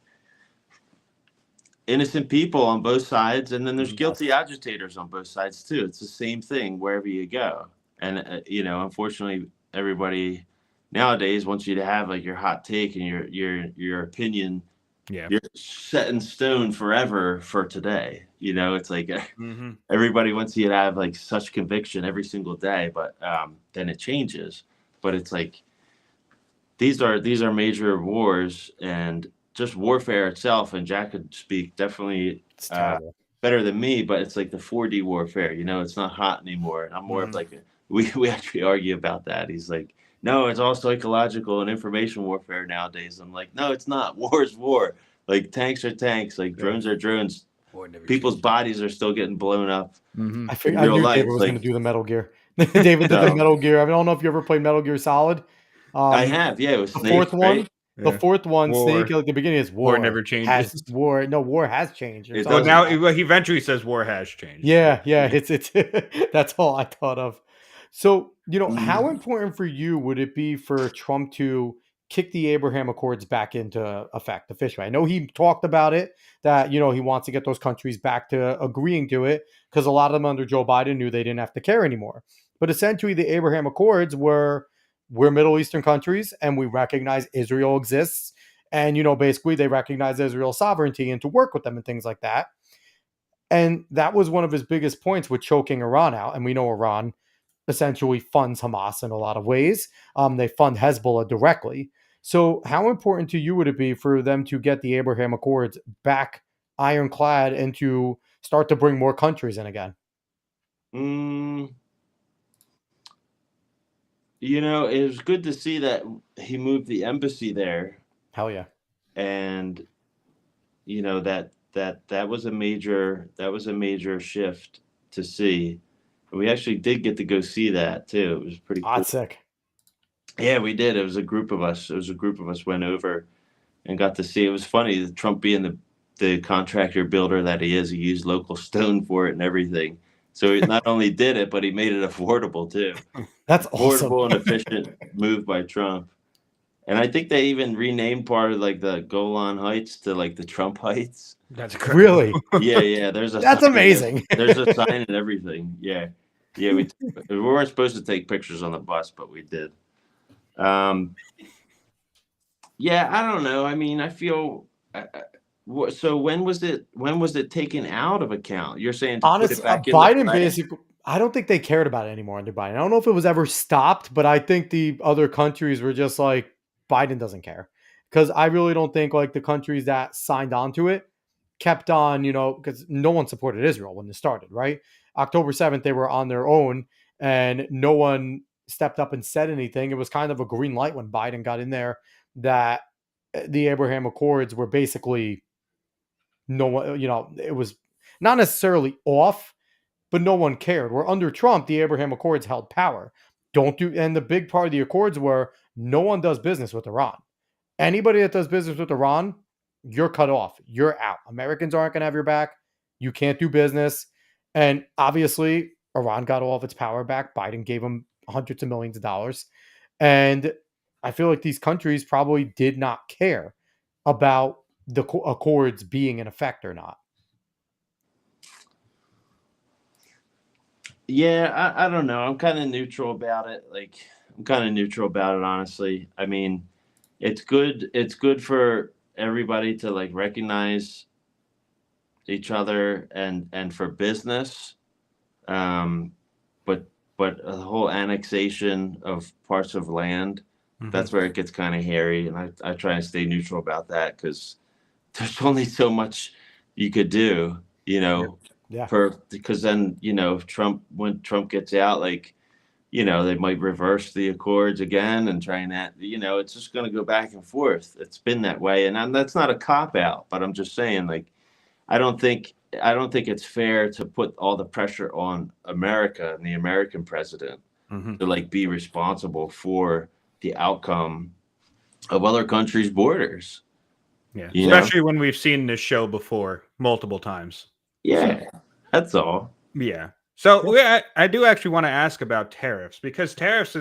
innocent people on both sides, and then there's guilty Yes. agitators on both sides too. It's the same thing wherever you go, and unfortunately, everybody nowadays wants you to have like your hot take and your opinion. Yeah. You're set in stone forever for today. It's like Mm-hmm. everybody wants you to have like such conviction every single day, but then it changes. But it's like these are major wars, and just warfare itself. And Jack could speak definitely It's terrible. better than me, but it's like the 4D warfare. It's not hot anymore. And I'm more of Mm-hmm. like we actually argue about that. He's like, no, it's all psychological and information warfare nowadays. I'm like, no, it's not. War is war. Like tanks are tanks. Like Yeah. drones are drones. Boy, never People's changes. bodies are still getting blown up Mm-hmm. in I real knew life. David was going to Like do the Metal Gear. David did the so, Metal Gear. I don't know if you ever played Metal Gear Solid. I Um, have, yeah, it was the fourth Snake, right? one, Yeah. Snake War. at the beginning is War never changes. war has changed or It Well, something. doesn't. now he eventually says war has changed. Yeah, yeah, it's that's all I thought of. So, how Mhm. important for you would it be for Trump to kick the Abraham Accords back into effect officially? I know he talked about it that, he wants to get those countries back to agreeing to it because a lot of them under Joe Biden knew they didn't have to care anymore. But essentially the Abraham Accords we're Middle Eastern countries and we recognize Israel exists and basically they recognize Israel's sovereignty and to work with them and things like that. And that was one of his biggest points with choking Iran out. And we know Iran essentially funds Hamas in a lot of ways. They fund Hezbollah directly. So, how important to you would it be for them to get the Abraham Accords back ironclad and to start to bring more countries in again? Mm, it was good to see that he moved the embassy there, Hell yeah. and that that was a major shift to see. We actually did get to go see that too. It was pretty Ah, cool. sick. Yeah, we did. It was a group of us. It was a group of us went over and got to see. It was funny. Trump being the contractor builder that he is, he used local stone for it and everything. So he not only did it, but he made it affordable too. That's awesome. Affordable and efficient move by Trump. And I think they even renamed part of like the Golan Heights to like the Trump Heights. That's incredible. Really? Yeah, yeah. There's a That's sign amazing. there's a sign and everything. Yeah, yeah. We weren't supposed to take pictures on the bus, but we did. Um, yeah, I don't know. I mean, I feel. So when was it? When was it taken out of account? You're saying to put Honestly, it back in the Biden flag? basically, I don't think they cared about it anymore under Biden. I don't know if it was ever stopped, but I think the other countries were just like, Biden doesn't care. Because I really don't think like the countries that signed on to it kept on, because no one supported Israel when it started, right? October 7th, they were on their own and no one stepped up and said anything. It was kind of a green light when Biden got in there that the Abraham Accords were basically no one, it was not necessarily off, but no one cared. Where under Trump, the Abraham Accords held power. And the big part of the Accords were no one does business with Iran. Anybody that does business with Iran, you're cut off. You're out. Americans aren't going to have your back. You can't do business. And obviously, Iran got all of its power back. Biden gave them hundreds of millions of dollars. And I feel like these countries probably did not care about the accords being in effect or not. Yeah, I don't know. I'm kind of neutral about it. Like I'm kind of neutral about it, honestly. I mean, it's good. It's good for everybody to like recognize each other and for business. Um, but the whole annexation of parts of land, that's where it gets kind of hairy. And I try to stay neutral about that because there's only so much you could do, Yeah. because then, when Trump gets out, like, they might reverse the accords again and try and that, it's just going to go back and forth. It's been that way. And that's not a cop out, but I'm just saying, like, I don't think it's fair to put all the pressure on America and the American president to like be responsible for the outcome of other countries' borders. Yeah, You know? especially when we've seen this show before multiple times. Yeah, that's all. Yeah. So I do actually want to ask about tariffs because tariffs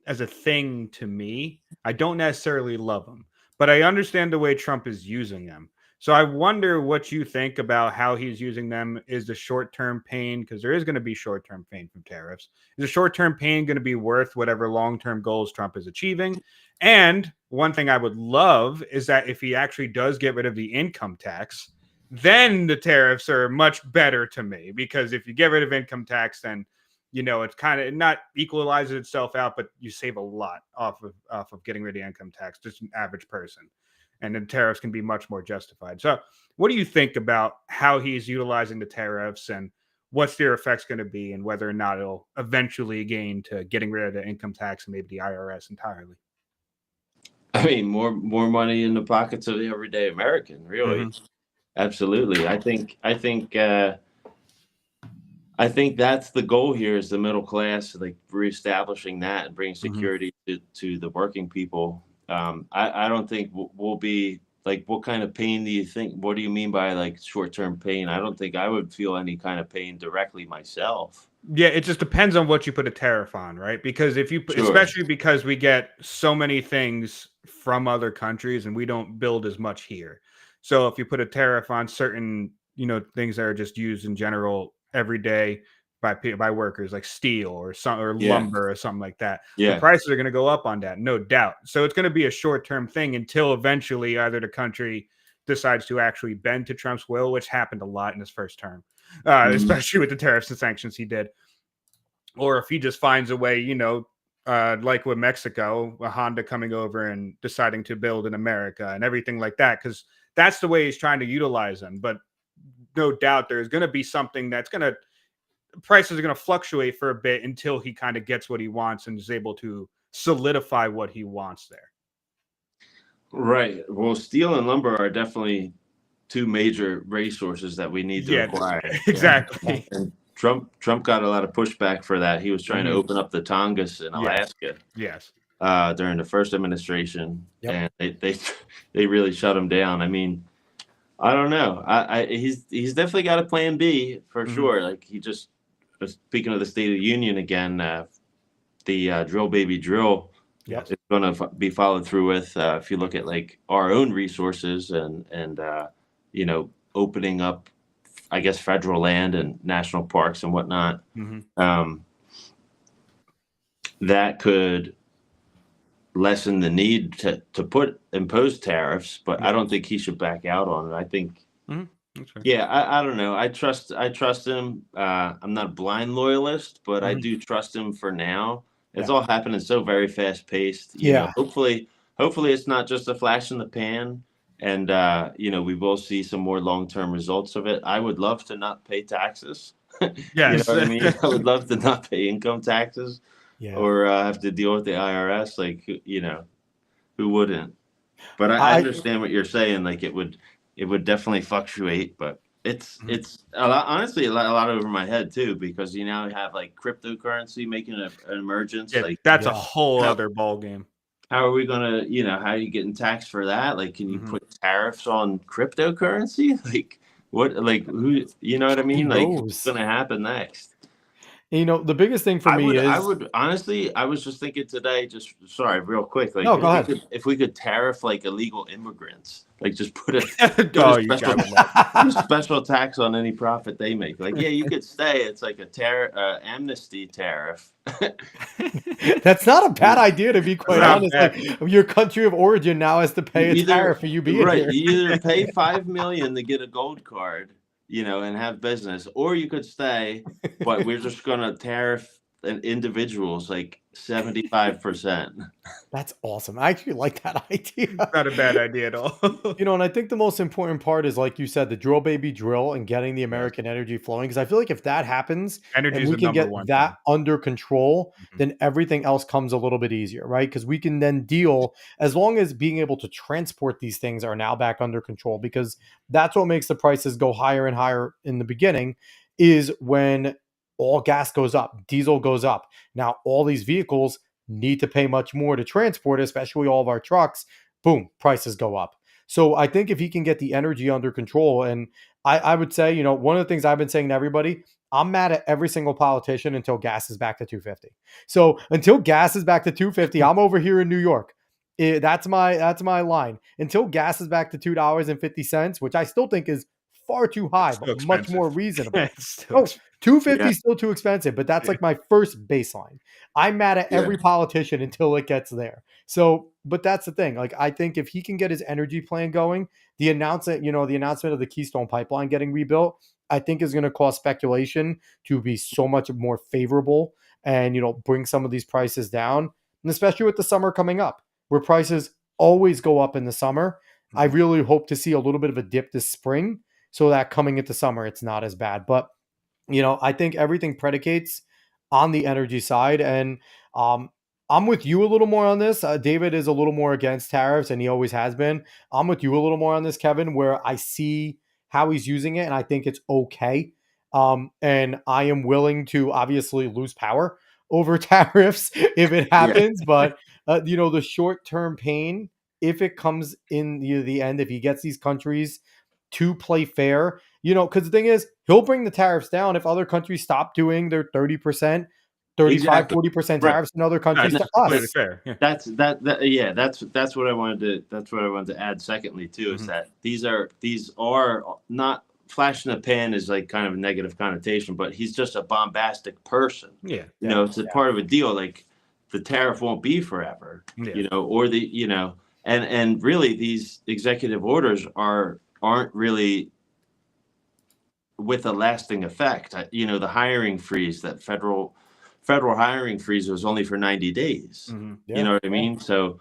as a thing to me, I don't necessarily love them, but I understand the way Trump is using them. So I wonder what you think about how he's using them. Is the short-term pain, because there is going to be short-term pain from tariffs, is the short-term pain going to be worth whatever long-term goals Trump is achieving? And one thing I would love is that if he actually does get rid of the income tax, then the tariffs are much better to me, because if you get rid of income tax, then it's kind of not equalizes itself out, but you save a lot off of getting rid of income tax, just an average person, and then tariffs can be much more justified. So what do you think about how he's utilizing the tariffs and what's their effects going to be, and whether or not it'll eventually gain to getting rid of the income tax and maybe the IRS entirely? I mean, more money in the pockets of the everyday American, really. Absolutely. I think that's the goal here, is the middle class, like reestablishing that and bringing security to the working people. I don't think we'll be like, what kind of pain do you think? What do you mean by like short-term pain? I don't think I would feel any kind of pain directly myself. Yeah, it just depends on what you put a tariff on, right? Because if you, Sure. especially because we get so many things from other countries and we don't build as much here. So if you put a tariff on certain, things that are just used in general every day by workers, like steel or lumber or something like that, the prices are going to go up on that, no doubt. So it's going to be a short-term thing until eventually either the country decides to actually bend to Trump's will, which happened a lot in his first term. Especially with the tariffs and sanctions he did. Or if he just finds a way, like with Mexico, a Honda coming over and deciding to build in America and everything like that, because that's the way he's trying to utilize them. But no doubt there's going to be something prices are going to fluctuate for a bit until he kind of gets what he wants and is able to solidify what he wants there. Right. Well, steel and lumber are definitely two major resources that we need to Yeah, acquire. exactly. And Trump got a lot of pushback for that. He was trying to open up the Tongass in Alaska Yes. during the first administration, Yep. and they really shut him down. I mean, I don't know. He's definitely got a plan B for sure. Like he just speaking of the State of the Union again, the drill baby drill Yep. is going to be followed through with. If you look at like our own resources and you know, opening up, I guess, federal land and national parks and whatnot, that could lessen the need to impose tariffs. But I don't think he should back out on it. I think. Okay. Yeah, I don't know. I trust him. I'm not a blind loyalist, but I do trust him for now. It's all happening so very fast paced. You know, hopefully it's not just a flash in the pan, and you know, we will see some more long term results of it. I would love to not pay taxes. Yes. You know what I mean? I would love to not pay income taxes or have to deal with the IRS. Like, you know, who wouldn't? But I understand what you're saying. Like it would definitely fluctuate, but it's a lot, honestly, a lot over my head too, because you now have like cryptocurrency making an emergence. Yeah, Like that's a whole other ball game. how are we gonna, you know, how are you getting taxed for that? Like, can you put tariffs on cryptocurrency? Like what? Like who? You know what I mean? Like what's gonna happen next? You know, the biggest thing for me is I would honestly, I was just thinking today, just sorry, real quick, like No, go ahead. if we could tariff like illegal immigrants, like just put a special tax on any profit they make. Like, yeah, you could stay. It's like a amnesty tariff. That's not a bad idea, to be quite honest. Like, your country of origin now has to pay a tariff for you being here. You either pay $5 million to get a gold card, you know, and have business, or you could stay, but we're just gonna tariff individuals like 75%. That's awesome. I actually like that idea. Not a bad idea at all. You know, and I think the most important part is, like you said, the drill baby drill and getting the American energy flowing. Because I feel like if that happens Energy and is we the can number get one that thing. under control, then everything else comes a little bit easier, right? Because we can then deal, as long as being able to transport these things are now back under control, because that's what makes the prices go higher and higher in the beginning, is when all gas goes up, diesel goes up. Now, all these vehicles need to pay much more to transport, especially all of our trucks. Boom, prices go up. So I think if he can get the energy under control, and I would say, you know, one of the things I've been saying to everybody, I'm mad at every single politician until gas is back to 250. So until gas is back to 250, I'm over here in New York. That's my line. Until gas is back to $2.50, which I still think is far too high, but much more reasonable. Oh, 250 is still too expensive, but that's like my first baseline. I'm mad at every politician until it gets there. So, but that's the thing. Like, I think if he can get his energy plan going, the announcement of the Keystone Pipeline getting rebuilt, I think is going to cause speculation to be so much more favorable and, you know, bring some of these prices down. And especially with the summer coming up, where prices always go up in the summer. I really hope to see a little bit of a dip this spring so that coming into summer, it's not as bad. But you know, I think everything predicates on the energy side. And I'm with you a little more on this. David is a little more against tariffs, and he always has been. I'm with you a little more on this, Kevin, where I see how he's using it, and I think it's okay. And I am willing to obviously lose power over tariffs if it happens. But, you know, the short term pain, if it comes in the end, if he gets these countries to play fair, you know, because the thing is, he'll bring the tariffs down if other countries stop doing their 30%, 35, 40% tariffs in other countries to us. Fair. Yeah. That's what I wanted to add secondly too, is that these are not flash in the pan is like kind of a negative connotation, but he's just a bombastic person. Yeah. You know, it's a part of a deal. Like the tariff won't be forever, you know, or you know, and really these executive orders aren't really with a lasting effect. You know, the hiring freeze, that federal hiring freeze was only for 90 days. You know what I mean? So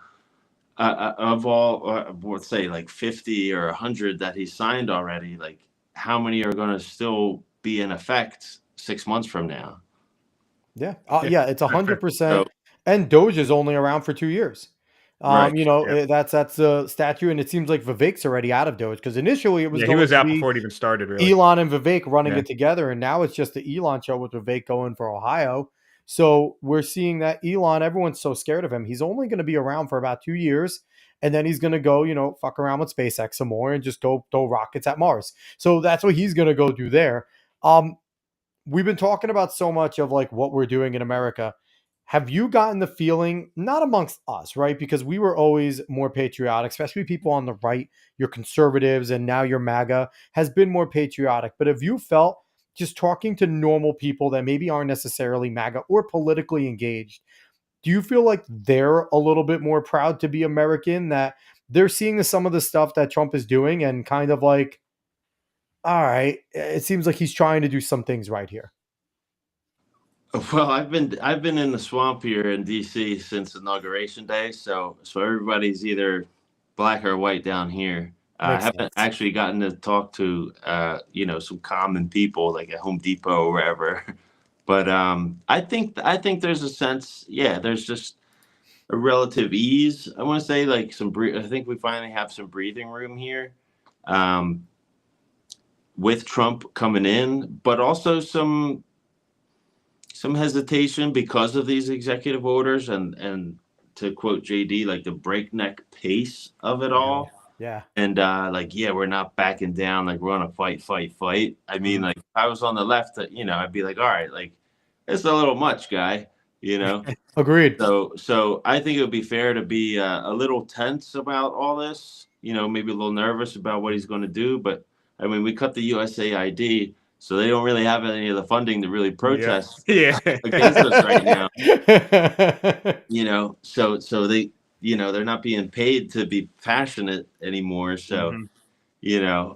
of all, let's say like 50 or 100 that he signed already, like how many are going to still be in effect 6 months from now? Yeah. Yeah, it's 100%. And Doge is only around for 2 years. Right. Yeah. That's a statue, and it seems like Vivek's already out of Doge because initially it was Yeah, he going was to out be before it even started, really. Elon and Vivek running Yeah. it together, and now it's just the Elon show with Vivek going for Ohio. So we're seeing that Elon, everyone's so scared of him. He's only going to be around for about 2 years, and then he's going to go, fuck around with SpaceX some more and just go throw rockets at Mars. So that's what he's going to go do there. We've been talking about so much of like what we're doing in America. Have you gotten the feeling, not amongst us, right? Because we were always more patriotic, especially people on the right, your conservatives, and now your MAGA has been more patriotic. But have you felt just talking to normal people that maybe aren't necessarily MAGA or politically engaged? Do you feel like they're a little bit more proud to be American, that they're seeing some of the stuff that Trump is doing and kind of like, all right, it seems like he's trying to do some things right here? Well, I've been in the swamp here in DC since inauguration day, so everybody's either black or white down here. I Makes haven't sense. actually gotten to talk to some common people like at Home Depot or wherever. But I think there's a sense, yeah, there's just a relative ease. I want to say like I think we finally have some breathing room here. Um, with Trump coming in, but also some hesitation because of these executive orders and to quote JD, like the breakneck pace of it Yeah. all. Yeah. And like, yeah, we're not backing down. Like we're gonna fight, fight, fight. I mean, Mhm. like if I was on the left, I'd be like, all right, like it's a little much, guy. You know. Agreed. So I think it would be fair to be a little tense about all this. Maybe a little nervous about what he's going to do. But I mean, we cut the USAID, so they don't really have any of the funding to really Yeah. protest Yeah. against us right now. So they, they're not being paid to be passionate anymore. So Mhm.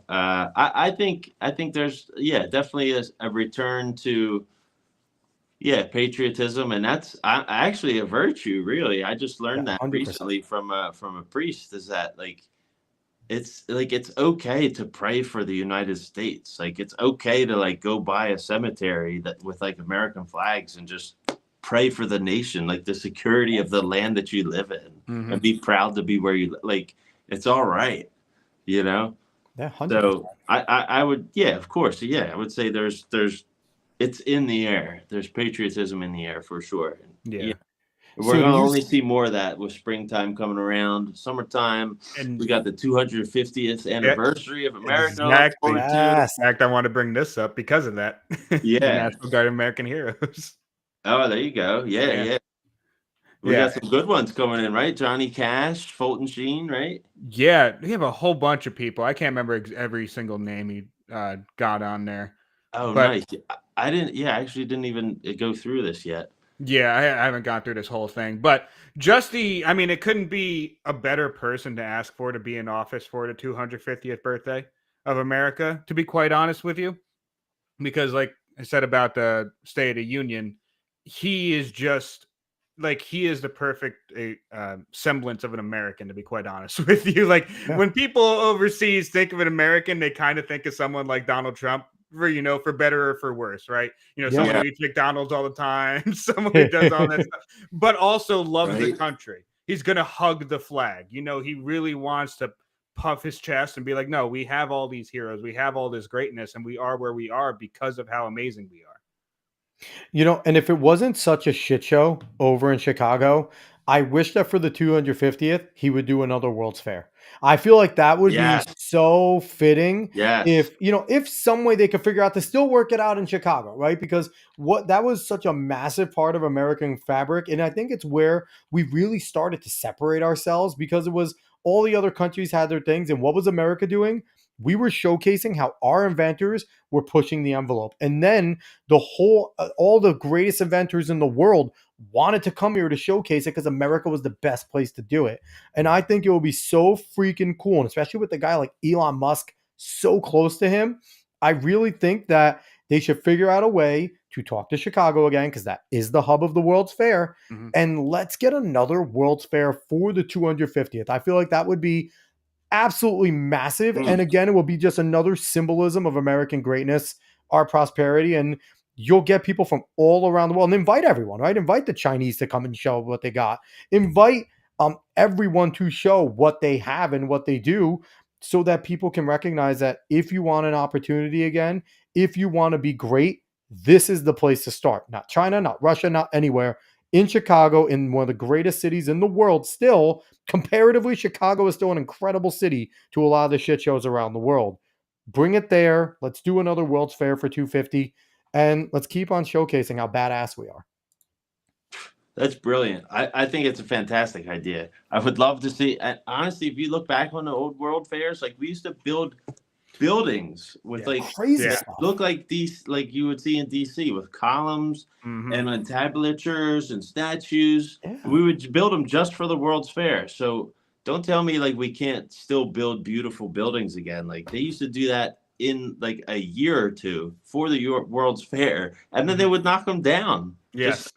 I think there's definitely a return to patriotism, and that's actually a virtue. Really, I just Yeah, learned that 100%. recently from a priest. Is that it's okay to pray for the United States. Like it's okay to like go by a cemetery that with like American flags and just pray for the nation, like the security of the land that you live in, and Mhm. be proud to be where you like. It's all right, you know. Yeah, 100%. So I would of course I would say there's it's in the air. There's patriotism in the air for sure. Yeah, Yeah. we're So do gonna you only see more of that with springtime coming around, summertime. We And got the 250th yeah, anniversary of America to look exactly. forward to. Yes. In fact, I want to bring this up because of that. The Yeah. National Guard of American Heroes. Oh, there you go. Yeah, Yeah. yeah. We Yeah. got some good ones coming in, right? Johnny Cash, Fulton Sheen, right? Yeah. We have a whole bunch of people. I can't remember every single name he got on there. Oh, But nice. I didn't. Yeah, I actually didn't even go through this yet. yeah, I haven't gone through this whole thing. But I mean, it couldn't be a better person to ask for to be in office for the 250th birthday of America, to be quite honest with you. Because like I said about the State of the Union, he is just like he is the perfect semblance of an American, to be quite honest with you. Like Yeah. when people overseas think of an American, they kind of think of someone like Donald Trump, for better or for worse, right? Yeah. Someone Yeah. who eats McDonald's all the time, someone who does all that stuff, but also loves the Right. country. He's gonna hug the flag. He really wants to puff his chest and be like, no, we have all these heroes, we have all this greatness, and we are where we are because of how amazing we are. And if it wasn't such a shit show over in Chicago, I wish that for the 250th, he would do another World's Fair. I feel like that would be Yes. so fitting Yes. if some way they could figure out to still work it out in Chicago, right? Because what that was such a massive part of American fabric. And I think it's where we really started to separate ourselves because it was all the other countries had their things. And what was America doing? We were showcasing how our inventors were pushing the envelope. And then all the greatest inventors in the world wanted to come here to showcase it because America was the best place to do it. And I think it will be so freaking cool, and especially with the guy like Elon Musk so close to him. I really think that they should figure out a way to talk to Chicago again because that is the hub of the World's Fair. Mhm. And let's get another World's Fair for the 250th. I feel like that would be absolutely massive. And again, it will be just another symbolism of American greatness, our prosperity, and you'll get people from all around the world and invite everyone, right? Invite the Chinese to come and show what they got. Invite everyone to show what they have and what they do, so that people can recognize that if you want an opportunity again, if you want to be great, this is the place to start. Not China, not Russia, not anywhere. In Chicago, in one of the greatest cities in the world, still, comparatively, Chicago is still an incredible city to a lot of the shit shows around the world. Bring it there. Let's do another World's Fair for 250, and let's keep on showcasing how badass we are. That's brilliant. I think it's a fantastic idea. I would love to see. Honestly, if you look back on the old World Fairs, like we used to build buildings with like crazy Yeah. stuff. look like these, like you would see in DC with columns Mhm. and entablatures and statues. Yeah. We would build them just for the World's Fair. So don't tell me like we can't still build beautiful buildings again. Like they used to do that in like a year or two for the World's Fair, and then they would knock them down. Yes.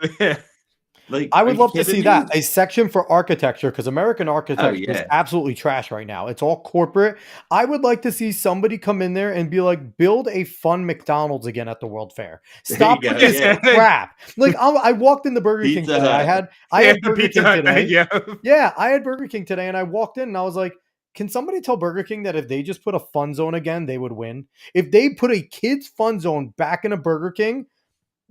Like I are would you love to kidding see me? that. A section for architecture, because American architecture is yeah. absolutely trash right now. It's all corporate. I would like to see somebody come in there and be like, build a fun McDonald's again at the World Fair. Stop There with you this go, yeah. crap. Like I walked into Burger King Pizza today. Hut. I Yeah, had the Burger Pizza King Hut today. thing, yeah. Yeah, I had Burger King today, and I walked in and I was like, can somebody tell Burger King that if they just put a fun zone again, they would win? If they put a kids fun zone back in a Burger King,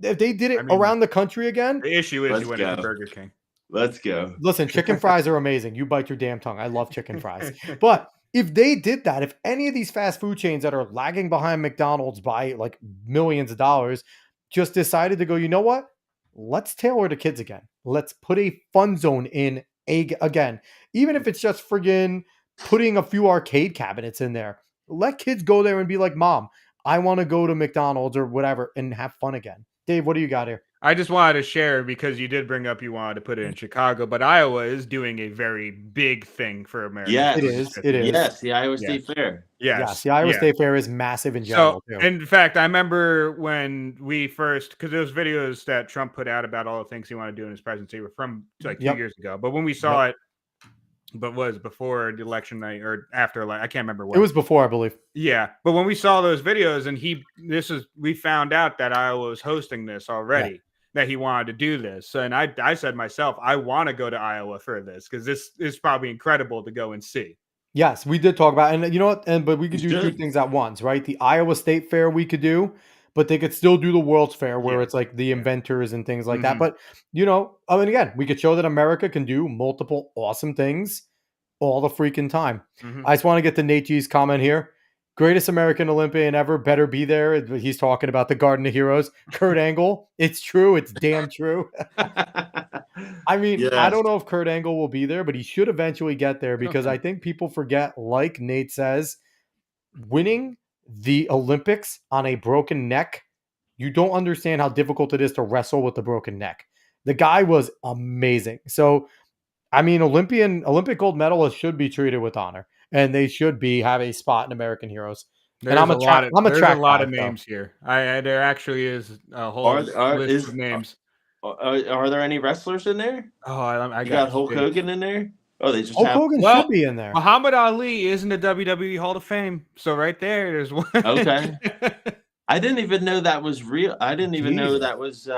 if they did it I mean, around the country again, The issue is Let's you went into go. Burger King. Let's go. listen, chicken fries are amazing. You bite your damn tongue. I love chicken fries. But if they did that, if any of these fast food chains that are lagging behind McDonald's by like millions of dollars just decided to go, you know what? Let's tailor the kids again. Let's put a fun zone in again. Even if it's just friggin' putting a few arcade cabinets in there. Let kids go there and be like, Mom, I want to go to McDonald's or whatever and have fun again. Dave, what do you got here? I just wanted to share because you did bring up you wanted to put it in Chicago, but Iowa is doing a very big thing for America. Yes. It is. It is. Yes, the Iowa State Fair. Yes, the Iowa yeah. State Fair is massive in So, general, too. in fact, I remember when we first, because those videos that Trump put out about all the things he wanted to do in his presidency were from like 2 Yep. years ago. But when we saw it, but was before the election night or after, like I can't remember what. It was before, I believe. Yeah, but when we saw those videos and we found out that Iowa was hosting this already, that he wanted to do this. And I said myself, I want to go to Iowa for this because this is probably incredible to go and see. Yes, we did talk about it. And you know what? But we could do two Good. things at once, right? The Iowa State Fair we could do, but they could still do the World's Fair where Yeah. it's like the inventors and things like that. Mhm. But, I mean, again, we could show that America can do multiple awesome things all the freaking time. Mhm. I just want to get to Nate G's comment here. Greatest American Olympian ever, better be there. He's talking about the Garden of Heroes. Kurt Angle. It's true. It's damn true. I mean, I Yes. don't know if Kurt Angle will be there, but he should eventually get there because I think people forget, like Nate says, winning the Olympics on a broken neck, you don't understand how difficult it is to wrestle with the broken neck. The guy was amazing. So, I mean, Olympic gold medalists should be treated with honor, and they should have a spot in American Heroes. There's I'm a a lot track- of I'm a there's track a lot guy, of so. names here. There actually is a whole Are- list is- of names. Are there any wrestlers in there? Oh, I You got got Hulk shit. Hogan in there? Oh, they just Hulk have. Hogan Well, should be in there. Muhammad Ali is in the WWE Hall of Fame, so right there's one. Okay. I didn't even know that was real. I didn't even know Jesus. that was.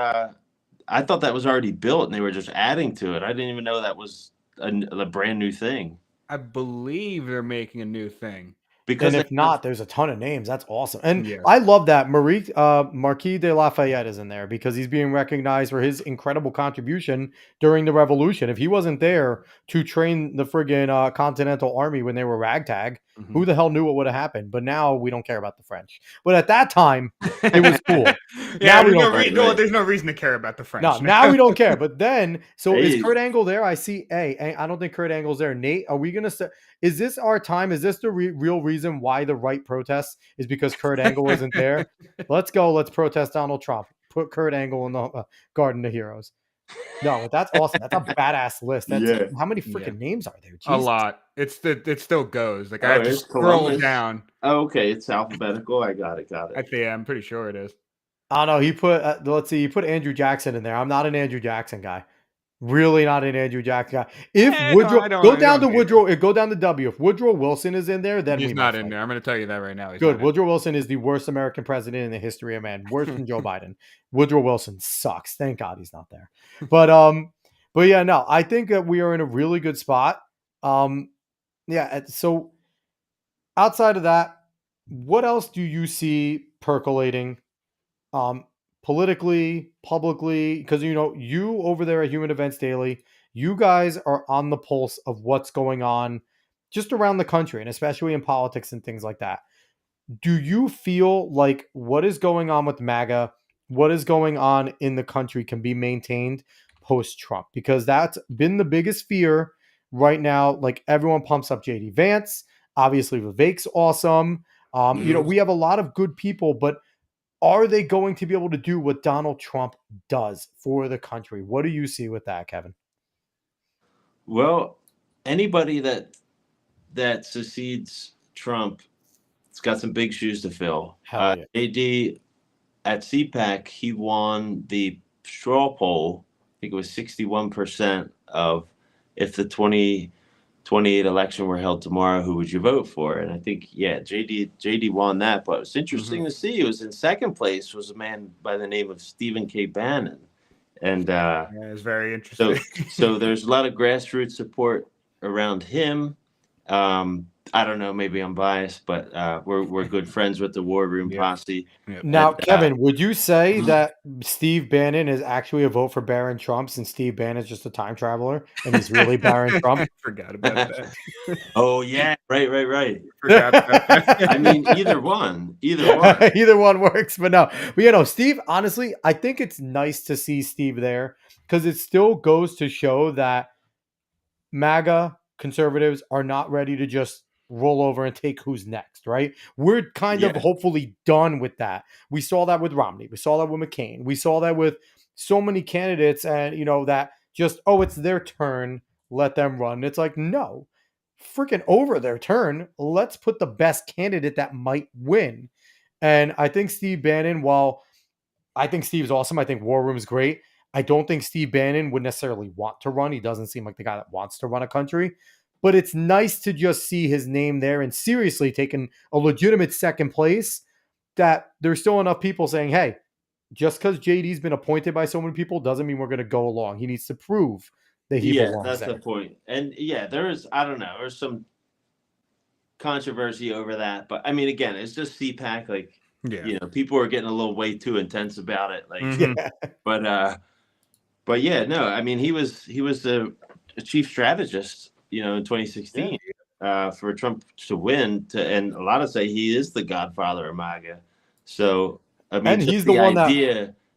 I thought that was already built, and they were just adding to it. I didn't even know that was a brand new thing. I believe they're making a new thing. Because And if not, there's a ton of names. That's awesome. And Yeah. I love that Marquis de Lafayette is in there because he's being recognized for his incredible contribution during the Revolution. If he wasn't there to train the friggin' Continental Army when they were ragtag, Mhm. who the hell knew what would have happened? But now we don't care about the French. But at that time, it was cool. Yeah, Now we there's no, don't- rea- no, there's no reason to care about the French. No, now we don't care. But then, so Hey. is Kurt Angle there? I see. Hey, I don't think Kurt Angle's there. Nate, are we gonna say? Is this our time? Is this the real reason why the right protests is because Kurt Angle isn't there? Let's go. Let's protest Donald Trump. Put Kurt Angle in the Garden of Heroes. No, but that's awesome. That's a badass list. That's Yeah. how many freaking names are there? A Jesus. lot. It still goes. Like Oh, I have to it's scroll Columbus. down. Oh, okay, it's alphabetical. I got it. I'm pretty sure it is. I don't know. He put let's see. He put Andrew Jackson in there. I'm not an Andrew Jackson guy. Really not an Andrew Jackson guy. If Woodrow I don't go down to hate Woodrow, go down to W. If Woodrow Wilson is in there, then He's we not might in fight. there. I'm going to tell you that right now. He's Good. not in. Woodrow Wilson is the worst American president in the history of man. Worse than Joe Biden. Woodrow Wilson sucks. Thank God he's not there. But But yeah, no, I think that we are in a really good spot. So outside of that, what else do you see percolating um, politically, publicly? Because you over there at Human Events Daily, you guys are on the pulse of what's going on just around the country, and especially in politics and things like that. Do you feel like what is going on with MAGA, what is going on in the country can be maintained post Trump? Because that's been the biggest fear right now. Like everyone pumps up JD Vance. Obviously, Vivek's awesome. We have a lot of good people, but are they going to be able to do what Donald Trump does for the country? What do you see with that, Kevin? Well, anybody that succeeds Trump, it's got some big shoes to fill. Hell yeah. AD at CPAC, he won the straw poll. I think it was 61% of if the 2028 election were held tomorrow, who would you vote for? And I think, yeah, JD won that. But it's interesting to see. It was in second place was a man by the name of Stephen K. Bannon. And Yeah, it's very interesting. so there's a lot of grassroots support around him. I don't know, maybe I'm biased, but we're good friends with the War Room Posse. Yep. Now, And, Kevin, would you say that Steve Bannon is actually a vote for Barron Trump, since Steve Bannon's just a time traveler and he's really Barron Trump? Forgot about that. Oh yeah, right. Forgot about that. I mean, either one. Either one works, but no. But Steve, honestly, I think it's nice to see Steve there because it still goes to show that MAGA conservatives are not ready to just roll over and take who's next, right? We're kind of hopefully done with that. We saw that with Romney. We saw that with McCain. We saw that with so many candidates, and that just, it's their turn, let them run. It's like, no, freaking over their turn. Let's put the best candidate that might win. And I think Steve Bannon, while I think Steve's awesome, I think War Room's great, I don't think Steve Bannon would necessarily want to run. He doesn't seem like the guy that wants to run a country. But it's nice to just see his name there and seriously taking a legitimate second place, that there's still enough people saying, hey, just because JD's been appointed by so many people doesn't mean we're going to go along. He needs to prove that he belongs that's there. the point. And I don't know, there's some controversy over that. But I mean, again, it's just CPAC. Like, people are getting a little way too intense about it. Like, but yeah, no, I mean, he was the chief strategist, in 2016 for Trump to win. And a lot of say he is the godfather of MAGA. So, I mean, and he's the one that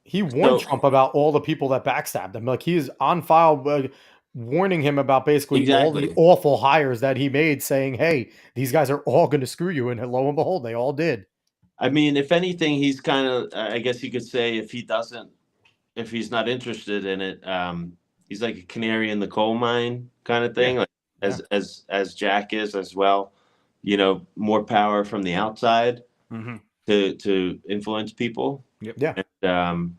he warned Trump about all the people that backstabbed him. Like, he's on file warning him about basically all the awful hires that he made, saying, hey, these guys are all going to screw you. And lo and behold, they all did. I mean, if anything, he's kind of, I guess you could say, if he's not interested in it, he's like a canary in the coal mine kind of thing, like as Jack is as well. More power from the outside to influence people. Yep. Yeah. And,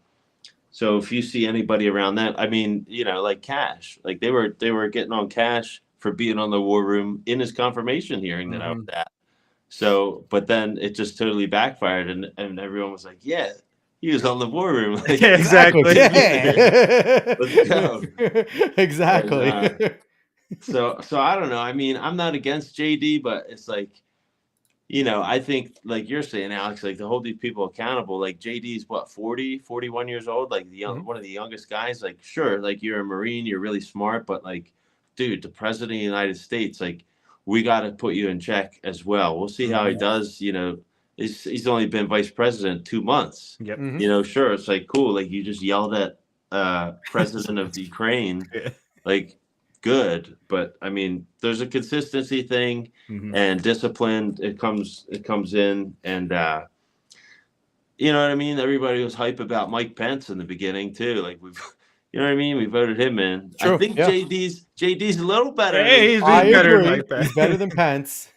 so if you see anybody around that, I mean, like Cash, like they were getting on Cash for being on the War Room in his confirmation hearing that I was at. So, but then it just totally backfired, and everyone was like, yeah, he was on the War Room. Like, exactly. Let's go. Exactly. And, so I don't know. I mean, I'm not against JD, but it's like, I think, like you're saying, Alex, like to hold these people accountable, like JD's what, 40, 41 years old, like one of the youngest guys. Like, sure, like you're a Marine, you're really smart, but like, dude, the president of the United States, like, we got to put you in check as well. We'll see how he does. He's only been vice president 2 months. Yep. Sure, it's like cool. Like, you just yelled at president of the Ukraine, like, good. But I mean, there's a consistency thing and discipline. It comes in, and you know what I mean. Everybody was hype about Mike Pence in the beginning too. Like, you know what I mean? We voted him in. True, I think JD's a little better. Hey, he's better than Mike Pence. He's better than Pence.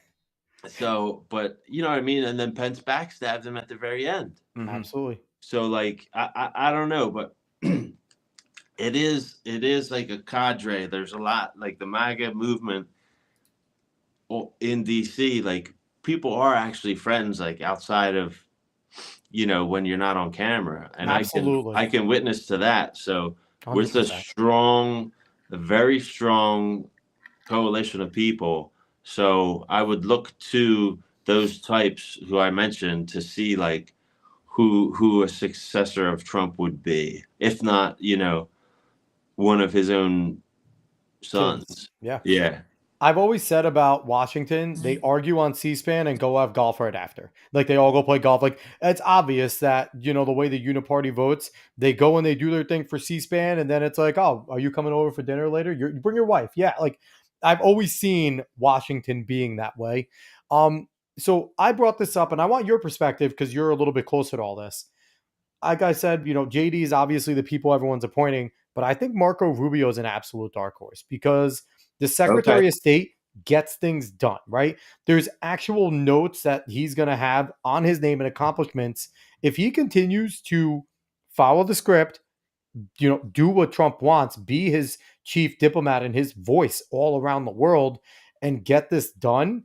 So, but you know what I mean? And then Pence backstabbed him at the very end. Absolutely. So, like, I don't know, but it is like a cadre. There's a lot, like the MAGA movement in DC. Like, people are actually friends, like outside of, when you're not on camera. And absolutely, I can witness to that. So 100%. with a strong a very strong coalition of people. So I would look to those types who I mentioned to see like who a successor of Trump would be, if not, one of his own Kids. sons. Yeah. Yeah. I've always said about Washington, they argue on C-SPAN and go have golf right after. Like they all go play golf. Like it's obvious that, the way the uniparty votes, they go and they do their thing for C-SPAN. And then it's like, oh, are you coming over for dinner later? You bring your wife. Yeah. Like I've always seen Washington being that way. So I brought this up and I want your perspective because you're a little bit closer to all this. Like I said, JD is obviously the people everyone's appointing, but I think Marco Rubio is an absolute dark horse because the Okay. Secretary of State gets things done, right? There's actual notes that he's going to have on his name and accomplishments. If he continues to follow the script, do what Trump wants, be his chief diplomat and his voice all around the world and get this done,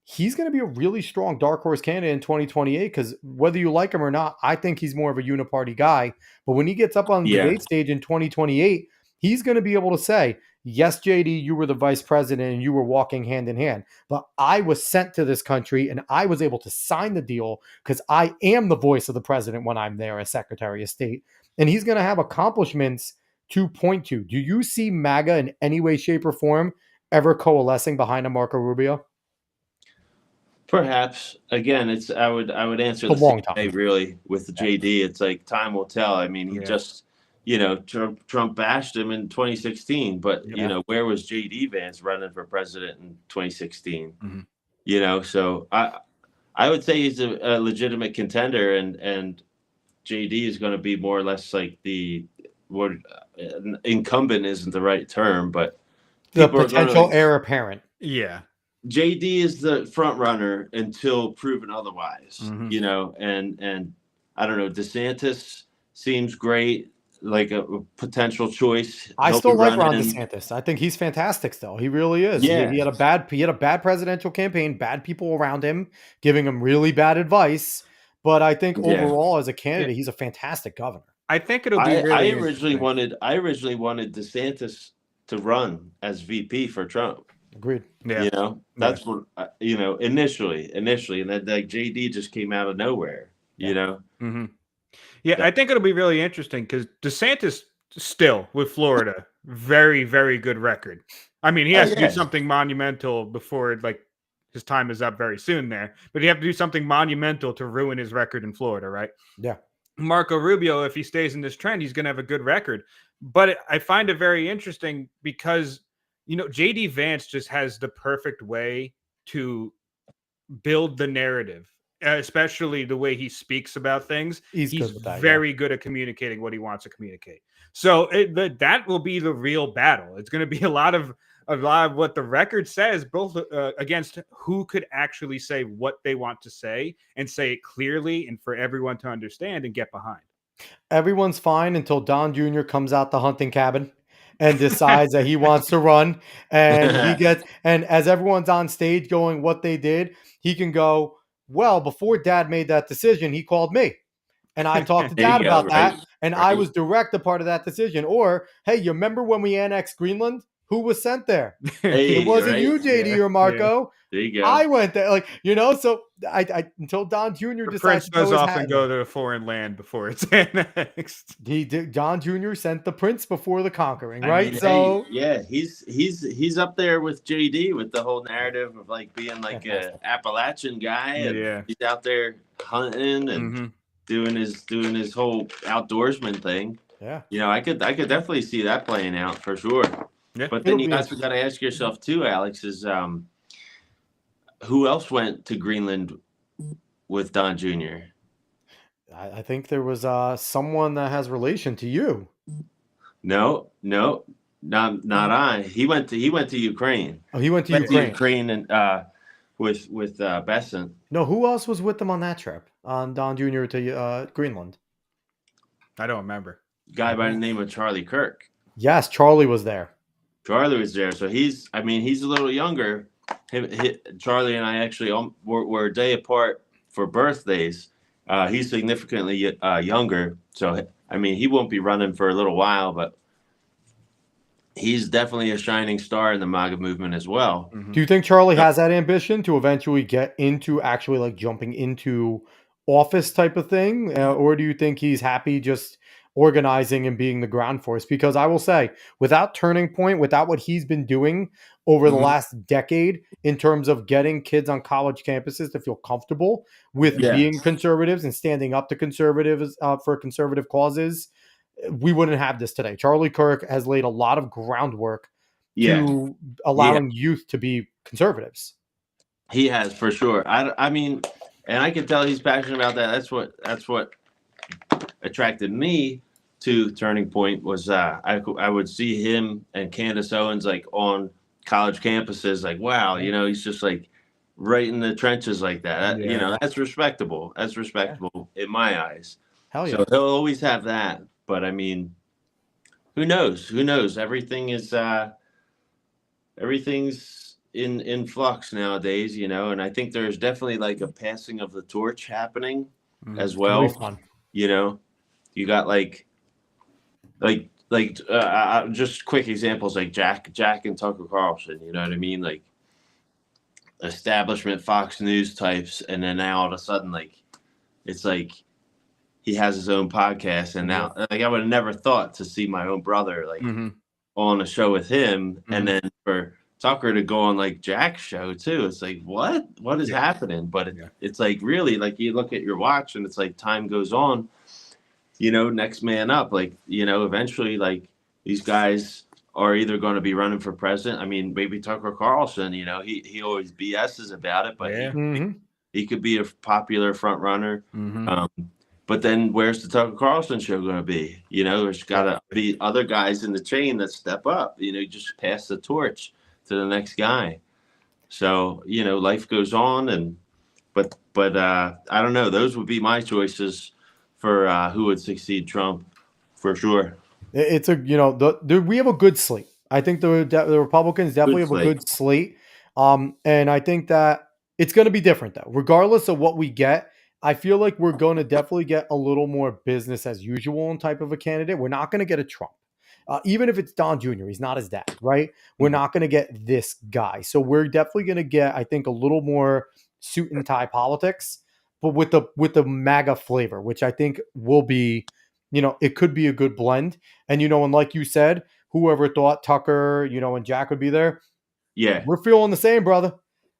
he's going to be a really strong dark horse candidate in 2028 because whether you like him or not, I think he's more of a uniparty guy. But when he gets up on the Yeah. debate stage in 2028, he's going to be able to say, yes, JD, you were the vice president and you were walking hand in hand, but I was sent to this country and I was able to sign the deal because I am the voice of the president when I'm there as Secretary of State. And he's going to have accomplishments to point to. Do you see MAGA in any way, shape, or form ever coalescing behind a Marco Rubio? Perhaps again, I would answer A the long same time. way really with the JD. It's like time will tell. I mean, he Yeah. just Trump bashed him in 2016, but Yeah. where was JD Vance running for president in 2016? Mhm. So I would say he's a legitimate contender, and JD is going to be more or less like the what incumbent isn't the right term, but The people are going potential to. heir apparent. Yeah. JD is the front runner until proven otherwise, Mhm. and I don't know. DeSantis seems great, like a potential choice. I He'll be still like Ron running. DeSantis. I think he's fantastic still. He really is. He Yeah, had a bad presidential campaign, bad people around him giving him really bad advice. But I think yeah. overall, as a Yeah. candidate, he's a fantastic governor. I think it'll be I really originally interesting. wanted DeSantis to run as VP for Trump. Agreed. Yeah. That's what initially, and then like JD just came out of nowhere. Mhm. Yeah, I think it'll be really interesting because DeSantis still with Florida, very, very good record. I mean, he Oh, has to do yeah. something monumental before his time is up very soon there. But he have to do something monumental to ruin his record in Florida, right? Yeah. Marco Rubio, if he stays in this trend, he's going to have a good record. But I find it very interesting because JD Vance just has the perfect way to build the narrative, especially the way he speaks about things. He's He's good with that. Yeah. very good at communicating what he wants to communicate. So that will be the real battle. It's going to be a lot of what the record says, both against who could actually say what they want to say and say it clearly and for everyone to understand and get behind. Everyone's fine until Don Jr. comes out the hunting cabin and decides that he wants to run. And and as everyone's on stage going what they did, he can go, well, before dad made that decision, he called me. And I talked to There you dad go, about right, that. And I right. was direct a part of that decision. Or, hey, you remember when we annexed Greenland? Who was sent there? Hey, It wasn't right? you, JD or Marco. There you go. I went there. So I until Don Jr. The decides prince to throw does his hat often in go there. to a foreign land before it's annexed. He did. John Jr. sent the prince before the conquering, I right? mean, So hey, yeah, he's up there with JD with the whole narrative of like being like fantastic. a Appalachian guy, and Yeah. he's out there hunting and doing his whole outdoorsman thing. Yeah. I could definitely see that playing out for sure. Yeah. But then It'll you be also got to ask yourself too, Alex, is who else went to Greenland with Don Jr.? I think there was someone that has relation to you. No, not I. He went to Ukraine. Oh, he went to Went to Ukraine. Ukraine and with Besant. No, who else was with them on that trip on Don Jr. to Greenland? I don't remember. Guy by the name of Charlie Kirk. Yes, Charlie was there. Charlie was there, so he's a little younger. Charlie and I actually were a day apart for birthdays. He's significantly younger, so I mean he won't be running for a little while, but he's definitely a shining star in the MAGA movement as well. Do you think Charlie has that ambition to eventually get into actually like jumping into office type of thing? Or do you think he's happy just organizing and being the ground force? Because I will say, without Turning Point, without what he's been doing over the Mhm. last decade in terms of getting kids on college campuses to feel comfortable with Yeah. being conservatives and standing up to conservatives for conservative causes, we wouldn't have this today. Charlie Kirk has laid a lot of groundwork Yeah. to allowing youth to be conservatives. He has, for sure. I mean, and I can tell he's passionate about that. That's what attracted me to Turning Point was I would see him and Candace Owens like on college campuses, like, wow, he's just like right in the trenches like that. That's respectable. That's respectable in my eyes. Hell yeah. So he'll always have that. But I mean, who knows? Who knows? Everything's in flux nowadays, and I think there's definitely like a passing of the torch happening as well. Fun. You got like just quick examples like Jack and Tucker Carlson, you know what I mean? Like establishment Fox News types, and then now all of a sudden, like it's like he has his own podcast, and now like I would have never thought to see my own brother like on a show with him, and then for Tucker to go on like Jack's show too. It's like what is happening? But it's like really like you look at your watch, and it's like time goes on. Next man up, like, eventually, like, these guys are either going to be running for president. I mean, maybe Tucker Carlson, he always BS's about it, but he could be a popular front runner. But then where's the Tucker Carlson show going to be? There's got to be other guys in the chain that step up, just pass the torch to the next guy. So, life goes on. But I don't know. Those would be my choices for who would succeed Trump, for sure. It's we have a good slate. I think the Republicans definitely have a good slate. And I think that it's going to be different though. Regardless of what we get, I feel like we're going to definitely get a little more business as usual type of a candidate. We're not going to get a Trump. Even if it's Don Jr., he's not his dad, right? We're not going to get this guy. So we're definitely going to get, I think, a little more suit and tie politics, but with the MAGA flavor, which I think will be, it could be a good blend. And, and like you said, whoever thought Tucker, and Jack would be there. Yeah. We're feeling the same, brother.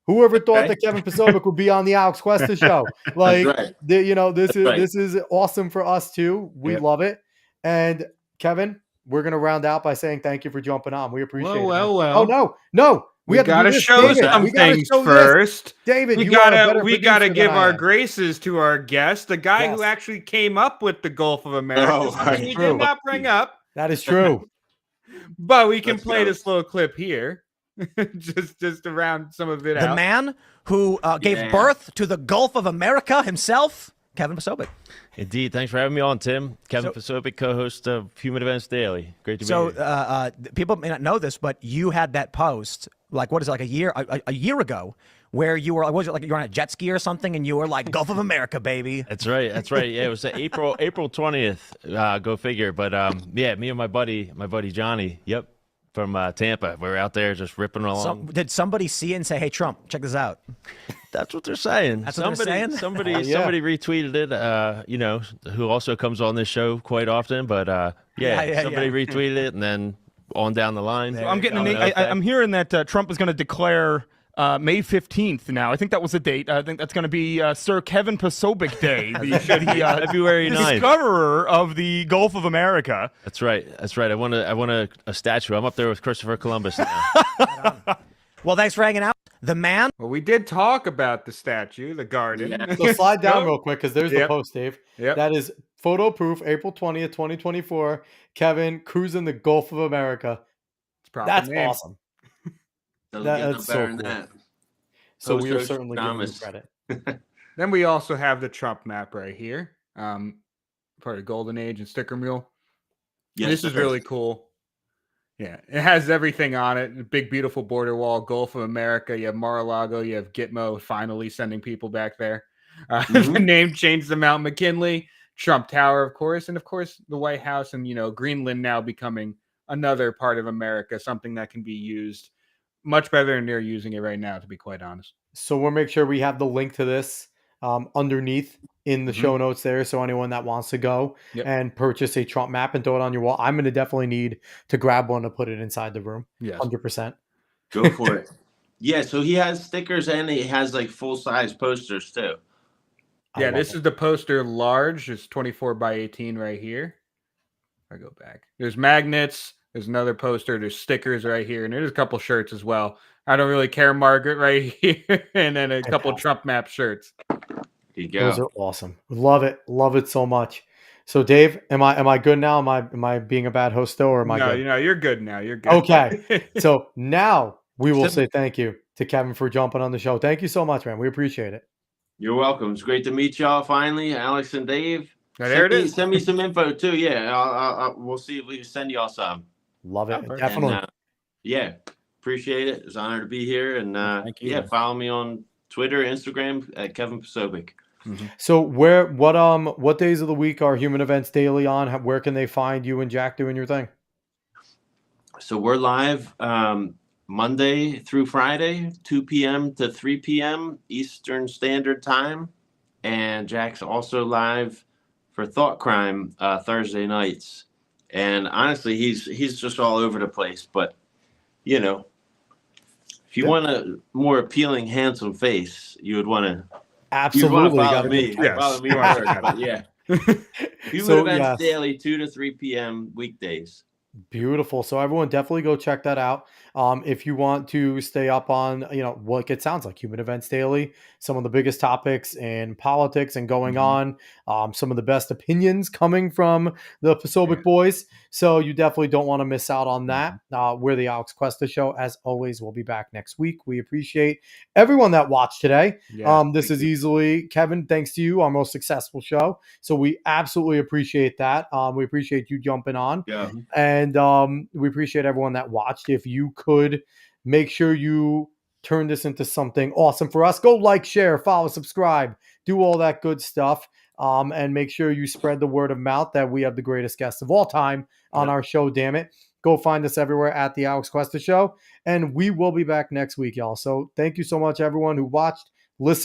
Whoever thought that Kevin Posobiec would be on the Alex Cuesta show. Like, this is awesome for us too. We love it. And Kevin, we're going to round out by saying thank you for jumping on. We appreciate it. Well. Oh, no. We got to show some things first. David, we got to give our graces to our guest, the guy who actually came up with the Gulf of America. Something we did not bring up. That is true. But we can play this little clip here. just around some of it out. The man who gave birth to the Gulf of America himself, Kevin Posobiec. Indeed. Thanks for having me on, Tim. Kevin Posobiec, co-host of Human Events Daily. Great to be here. So people may not know this, but you had that post, like, what is it, like a year ago, where you were, was it like you're on a jet ski or something, and you were like, Gulf of America, baby. That's right. Yeah, it was April 20th. Go figure. But yeah, me and my buddy Johnny. Yep. From Tampa. We were out there just ripping along. Did somebody see it and say, hey, Trump, check this out? That's what they're saying. Somebody retweeted it, who also comes on this show quite often. But somebody retweeted it, and then on down the line. I'm hearing that Trump is going to declare May 15th now. I think that was the date. I think that's going to be Sir Kevin Posobiec Day. February 9th. Discoverer of the Gulf of America. That's right. I want a statue. I'm up there with Christopher Columbus now. Well, thanks for hanging out. The man. Well, we did talk about the statue, the garden. Yeah. So slide down real quick because there's the post, Dave. Yep. That is photo proof, April 20th, 2024. Kevin cruising the Gulf of America. That's awesome. That's so cool. So we are certainly giving you credit. Then we also have the Trump map right here. Part of Golden Age and Sticker Mule. Yes, this is really cool. Yeah, it has everything on it. Big, beautiful border wall, Gulf of America. You have Mar-a-Lago. You have Gitmo finally sending people back there. The name changed to Mount McKinley. Trump Tower, of course. And, of course, the White House and, Greenland now becoming another part of America, something that can be used much better than they're using it right now, to be quite honest. So we'll make sure we have the link to this underneath in the show notes there. So anyone that wants to go and purchase a Trump map and throw it on your wall, I'm going to definitely need to grab one to put it inside the room. Yes. 100%. Go for it. Yeah, so he has stickers and he has like full-size posters too. Yeah, this is the poster large. It's 24 by 18 right here. I go back. There's magnets. There's another poster. There's stickers right here. And there's a couple shirts as well. I don't really care, Margaret, right here. And then a couple Trump map shirts. There you go. Those are awesome. Love it. Love it so much. So Dave, am I good now? Am I being a bad host still, or am I good? No, you're good now. You're good. Okay. So now we will say thank you to Kevin for jumping on the show. Thank you so much, man. We appreciate it. You're welcome. It's great to meet y'all finally, Alex and Dave. There it is. Send me some info too. Yeah, we'll see if we can send y'all some. Love it. Oh, Definitely. And, yeah, appreciate it. It's an honor to be here. And Thank you. yeah, follow me on Twitter, Instagram at Kevin Posobiec. So what days of the week are Human Events Daily on? Where can they find you and Jack doing your thing? So we're live Monday through Friday, 2 p.m. to 3 p.m. Eastern Standard Time. And Jack's also live for Thought Crime Thursday nights. And honestly, he's just all over the place. But, you know, if you want a more appealing, handsome face, you would want to Absolutely. follow me. Yes. Follow me first, but yeah. Human Events Daily, 2 to 3 p.m. weekdays. Beautiful. So everyone definitely go check that out. If you want to stay up on, what it sounds like Human Events Daily, some of the biggest topics in politics and going on, some of the best opinions coming from the Posobiec boys. So you definitely don't want to miss out on that. We're the Alex Cuesta Show. As always, we'll be back next week. We appreciate everyone that watched today. This is easily, Kevin, thanks to you, our most successful show. So we absolutely appreciate that. We appreciate you jumping on. Yeah. And we appreciate everyone that watched. If you could make sure you turn this into something awesome for us, go like, share, follow, subscribe, do all that good stuff. And make sure you spread the word of mouth that we have the greatest guests of all time on our show. Damn it. Go find us everywhere at the Alex Cuesta Show. And we will be back next week, y'all. So thank you so much, everyone who watched, listened.